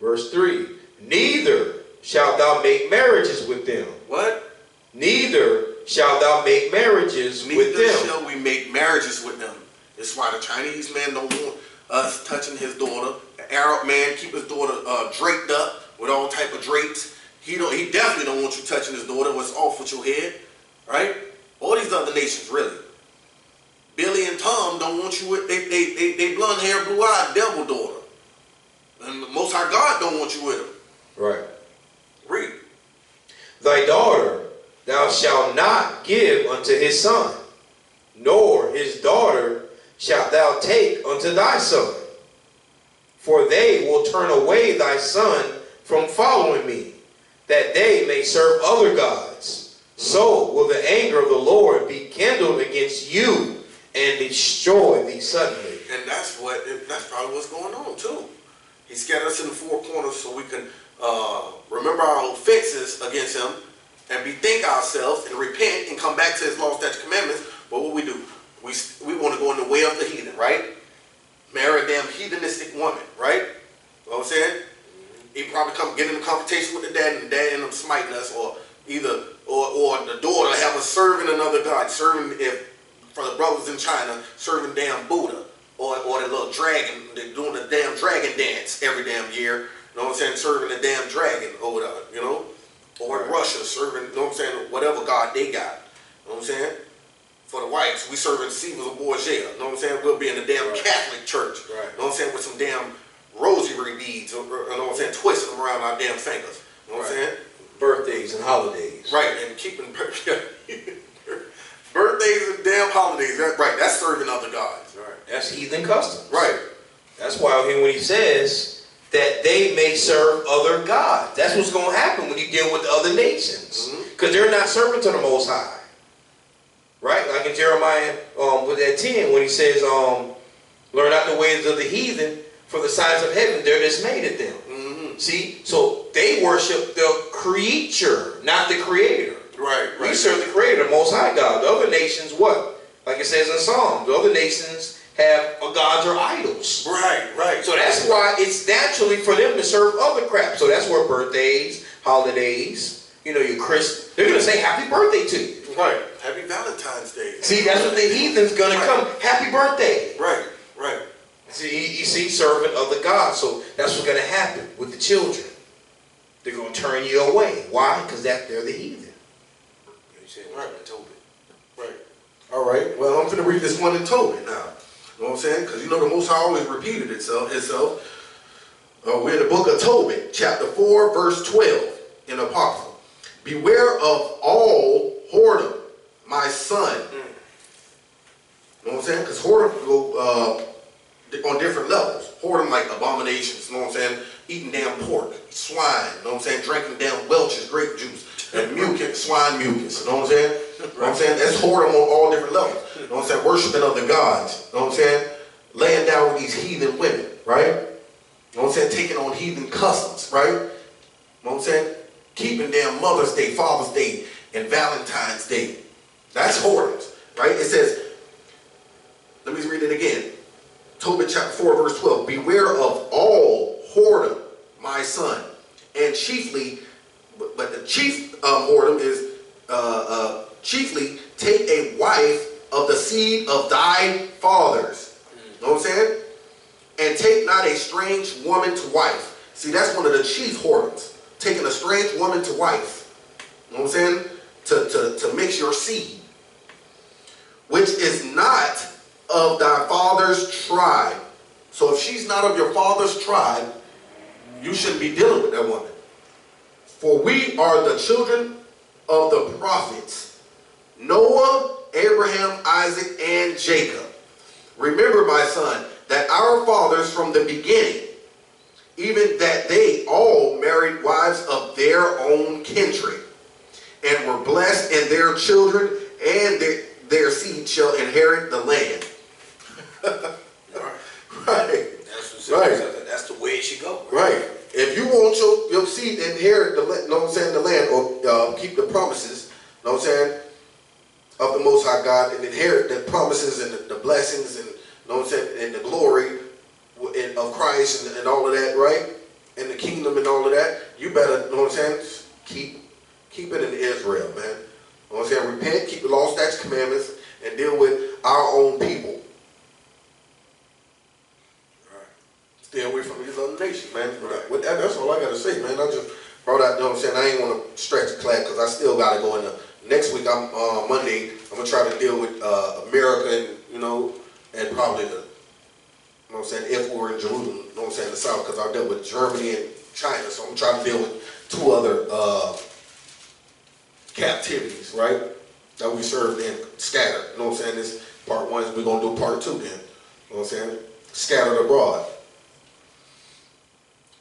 Verse 3. Neither shalt thou make marriages with them. What? Neither shalt thou make marriages with them. Neither shall we make marriages with them. That's why the Chinese man don't want us touching his daughter. The Arab man keep his daughter draped up with all type of drapes. He definitely don't want you touching his daughter. What's off with your head, right? All these other nations, really. Billy and Tom don't want you with they blonde hair, blue eyed devil daughter. And the Most High God don't want you with them. Right. Read. Thy daughter thou shalt not give unto his son, nor his daughter shalt thou take unto thy son. For they will turn away thy son from following me, that they may serve other gods. So will the anger of the Lord be kindled against you and destroy thee suddenly. And that's probably what's going on too. He scattered us in the four corners so we can remember our offenses against him and bethink ourselves and repent and come back to his law, statutes, commandments. But what we do? We want to go in the way of the heathen, right? Marry a damn heathenistic woman, right? You know what I'm saying? He probably get in a confrontation with the dad, and the dad end up smiting us, or the daughter have us serving another god, serving, if for the brothers in China, serving damn Buddha, or the little dragon, they're doing the damn dragon dance every damn year. You know what I'm saying? Serving the damn dragon over there, you know? Or in Russia, serving, you know what I'm saying, whatever god they got. You know what I'm saying? For the whites, we serving Caesar Borgia. You know what I'm saying? We'll be in the damn Catholic church. Right. You know what I'm saying? With some damn rosary beads, you know what I'm saying? Twisting them around our damn fingers. You know what I'm saying? Birthdays and holidays. Right, and keeping birthdays and damn holidays. Right, that's serving other gods. Right. That's heathen customs. Right. That's why when he says that they may serve other gods. That's what's going to happen when you deal with the other nations. Because they're not serving to the Most High. Right? Like in Jeremiah with that 10, when he says, learn not the ways of the heathen, for the signs of heaven, they're dismayed at them. See? So they worship the creature, not the creator. Right. We serve the creator, the Most High God. The other nations, what? Like it says in Psalms, the other nations have gods or idols. Right. So that's why it's naturally for them to serve other crap. So that's where birthdays, holidays, you know, your Christmas, they're going to say happy birthday to you. Right. Happy Valentine's Day. See, that's what the heathen's going to come. Happy birthday. Right. See, you see, serving other gods. So that's what's going to happen with the children. They're going to turn you away. Why? Because they're the heathen. You said right in Tobit. Right. All right. Well, I'm going to read this one in Tobit now. You know what I'm saying? Because you know the Most High always repeated itself. We're in the book of Tobit, chapter 4, verse 12, in Apocrypha. Beware of all whoredom, my son. You know what I'm saying? Because whoredom go on different levels. Whoredom like abominations, you know what I'm saying? Eating damn pork, swine, you know what I'm saying? Drinking damn Welch's grape juice, and mucus, swine mucus, you know what I'm saying? You know what I'm saying? That's whoredom on all different levels. You know what I'm saying? Worshiping other gods, you know what I'm saying? Laying down with these heathen women, right? You know what I'm saying? Taking on heathen customs, right? You know what I'm saying? Keeping damn Mother's Day, Father's Day, and Valentine's Day. That's whoredoms, right? It says, let me read it again. Tobit chapter 4, verse 12. Beware of all whoredom, my son. And chiefly, but the chief whoredom is chiefly take a wife of the seed of thy fathers. You know what I'm saying? And take not a strange woman to wife. See, that's one of the chief whoredoms. Taking a strange woman to wife. You know what I'm saying? To mix your seed. Which is not of thy father's tribe. So if she's not of your father's tribe, you shouldn't be dealing with that woman. For we are the children of the prophets, Noah, Abraham, Isaac, and Jacob. Remember, my son, that our fathers from the beginning, even that they all married wives of their own kindred, and were blessed in their children, and their seed shall inherit the land. Right. That's the way it should go. Right. If you want your seed to inherit the land, know what I'm saying, the land, or keep the promises, know what I'm saying, of the Most High God, and inherit the promises and the blessings, and know what I'm saying, and the glory of Christ and all of that, right? And the kingdom and all of that, you better, know what I'm saying, keep it in Israel, man. Know what I'm saying? Repent, keep the law, statutes, commandments, and deal with our own people. Stay away from these other nations, man. With that, that's all I got to say, man. I just brought out, you know what I'm saying? I ain't want to stretch the class because I still got to go in the next week. I'm Monday. I'm gonna try to deal with America and and probably the, you know what I'm saying, if we were in Jerusalem, you know what I'm saying, the South, because I dealt with Germany and China. So I'm trying to deal with 2 other captivities, right? That we served and scattered. You know what I'm saying? This part 1 is we're gonna do part 2 then. You know what I'm saying? Scattered abroad.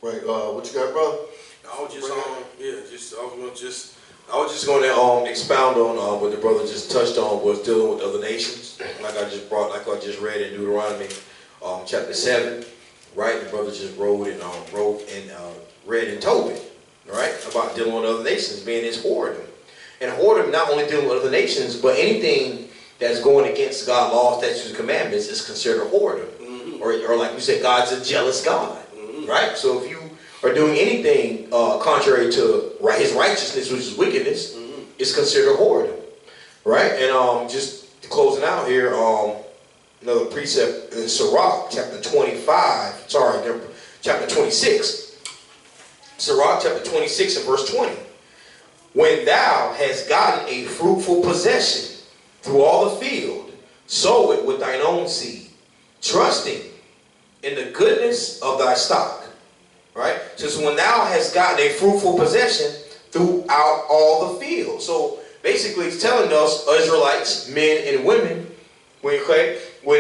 Right, what you got, brother? I was just going to expound on what the brother just touched on, was dealing with other nations, like I just read in Deuteronomy chapter 7, right? The brother just read in Tobit, right, about dealing with other nations, being his whoredom. And whoredom not only dealing with other nations, but anything that's going against God's laws, statutes, and commandments is considered a whoredom. Mm-hmm. Or like we said, God's a jealous God. Right? So if you are doing anything contrary to his righteousness, which is wickedness, it's considered whoredom. Right? And just closing out here, another precept in Sirach, chapter 26. Sirach, chapter 26 and verse 20. When thou hast gotten a fruitful possession through all the field, sow it with thine own seed, trusting in the goodness of thy stock. Right? So when thou hast gotten a fruitful possession throughout all the field. So basically it's telling us, Israelites, men and women, when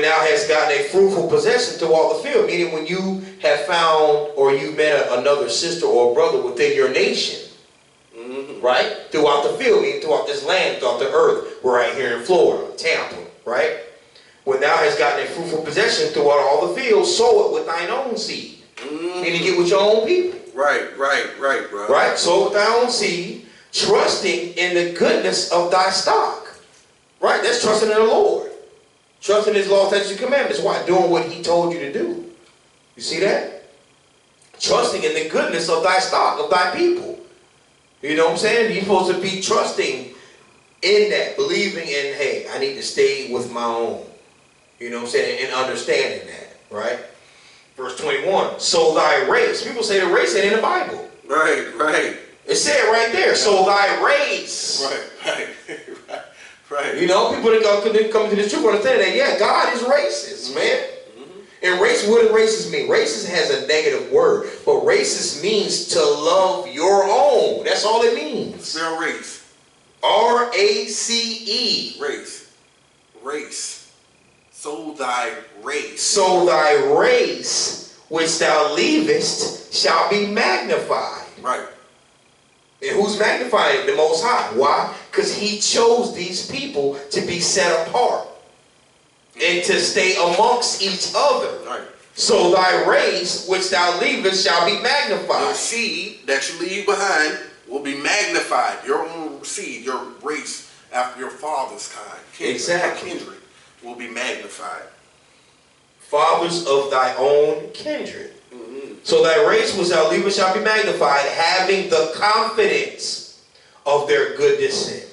thou hast gotten a fruitful possession through all the field, meaning when you have found or you met another sister or brother within your nation, right? Throughout the field, meaning throughout this land, throughout the earth. We're right here in Florida, Tampa, right? When thou hast gotten a fruitful possession throughout all the fields, sow it with thine own seed. Meaning get with your own people. Right, bro. Right? Sow with thy own seed, trusting in the goodness of thy stock. Right? That's trusting in the Lord. Trusting his laws, statutes, and commandments. Why? Doing what he told you to do. You see that? Trusting in the goodness of thy stock, of thy people. You know what I'm saying? You're supposed to be trusting in that, believing in, hey, I need to stay with my own. You know what I'm saying? And understanding that, right? Verse 21, so thy race. People say the race ain't in the Bible. Right. It said right there, so thy race. Right. You know, people that come to this truth understand that, yeah, God is racist, man. And race, what does racist mean? Racist has a negative word, but racist means to love your own. That's all it means. Spell race. R-A-C-E. Race. So thy race. So thy race, which thou leavest, shall be magnified. Right. And who's magnifying? The Most High. Why? Because he chose these people to be set apart and to stay amongst each other. Right. So thy race, which thou leavest, shall be magnified. Your seed that you leave behind will be magnified. Your own seed, your race after your father's kind. Kindred will be magnified. Fathers of thy own kindred. So thy race which thou leavest shall be magnified, having the confidence of their good descent.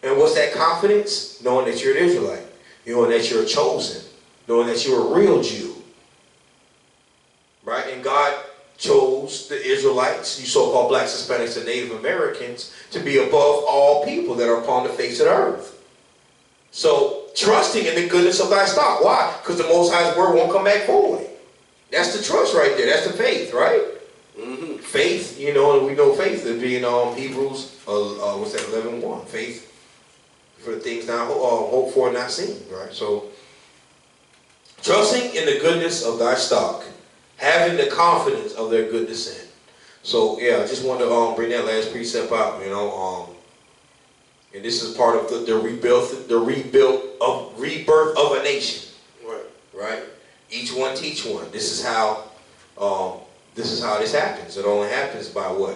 And what's that confidence? Knowing that you're an Israelite. knowing that you're chosen, knowing that you're a real Jew. Right? And God chose the Israelites, you so-called blacks, Hispanics, and Native Americans, to be above all people that are upon the face of the earth. So, trusting in the goodness of thy stock. Why? Because the Most High's word won't come back void. That's the trust right there. That's the faith, right? Mm-hmm. Faith, you know, and we know faith to be in Hebrews, what's that, 11:1. Faith for the things now hoped for and not seen, right? So, trusting in the goodness of thy stock, having the confidence of their good descent. So, yeah, I just wanted to bring that last precept out, you know, and this is part of the rebirth of a nation. Right. Right? Each one teach one. This is how this happens. It only happens by what?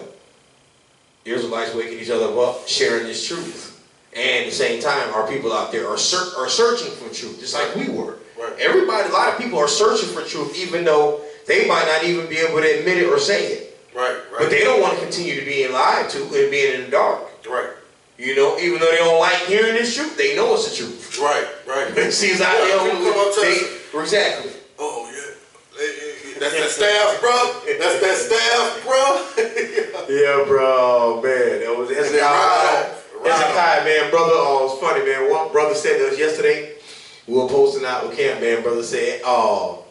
Israelites waking each other up, sharing this truth. And at the same time, our people out there are searching for truth, just like we were. Right. Everybody, a lot of people are searching for truth, even though they might not even be able to admit it or say it. Right, right. But they don't want to continue to be lied to and being in the dark. Right. You know, even though they don't like hearing this truth, they know it's the truth. Right, right. Seems like exactly. Oh yeah. That's that staff, bro. That's that staff, bro. Yeah, bro, man. That was Hezekiah, man, brother. Oh, it's funny, man. One brother said to us yesterday, we were posting out with camp, man. Brother said, "Oh,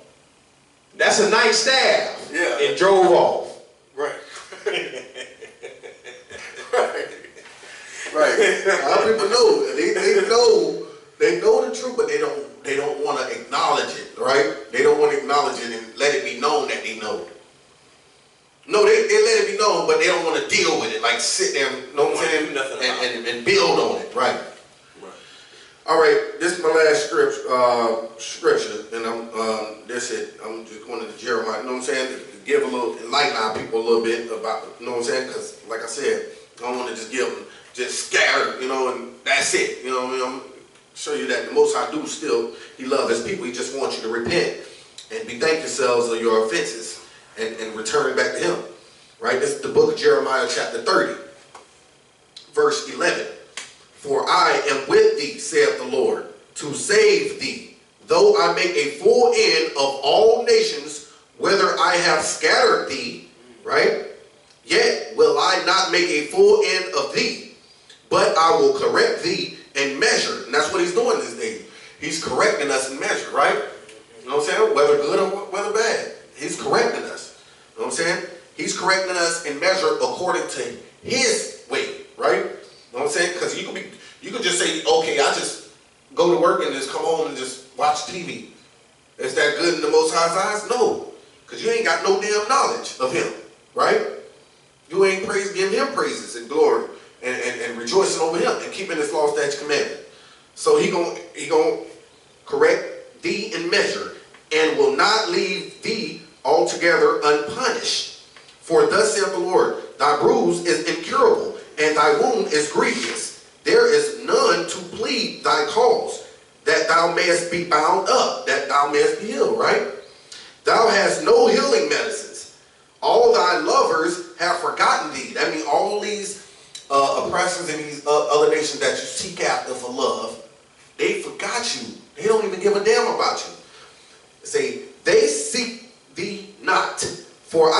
that's a nice staff." Yeah. And drove off. Right. Right. Right. A lot of people know. They know the truth, but they don't want to acknowledge it, right? They don't want to acknowledge it and let it be known that they know. No, they let it be known, but they don't want to deal with it. Like sit there, you know what I'm saying, and build on it, right? Right. All right, this is my last scripture, and that's it. I'm just going to Jeremiah. You know what I'm saying? To give a little, enlighten our people a little bit about, you know what I'm saying? Because, like I said, I don't want to just give them, just scatter, you know, and that's it. You know what I mean? I'm show you that the Most High do still, He loves His people. He just wants you to repent and bethink yourselves of your offenses and return back to Him. Right? This is the book of Jeremiah chapter 30, verse 11. For I am with thee, saith the Lord, to save thee, though I make a full end of all nations, whether I have scattered thee, right? Yet will I not make a full end of thee, but I will correct thee and measure. And that's what He's doing this day. He's correcting us in measure, right? You know what I'm saying? Whether good or whether bad. He's correcting us. You know what I'm saying? He's correcting us in measure according to His way, right? You know what I'm saying? Because you could just say, okay, I just go to work and just come home and just watch TV. Is that good in the Most High's eyes? No. Because you ain't got no damn knowledge of Him, right? You ain't giving Him praises and glory and rejoicing over Him and keeping His law, statutes, commandment. So He gonna correct thee in measure and will not leave thee altogether unpunished. For thus saith the Lord, thy bruise is incurable and thy wound is grievous. There is none to plead thy cause, that thou mayest be bound up, that thou mayest be healed, right? Thou hast no healing medicines. All thy lovers have forgotten thee. That means all these oppressors and these other nations that you seek after for love, they forgot you. They don't even give a damn about you. Say, they seek thee not. For I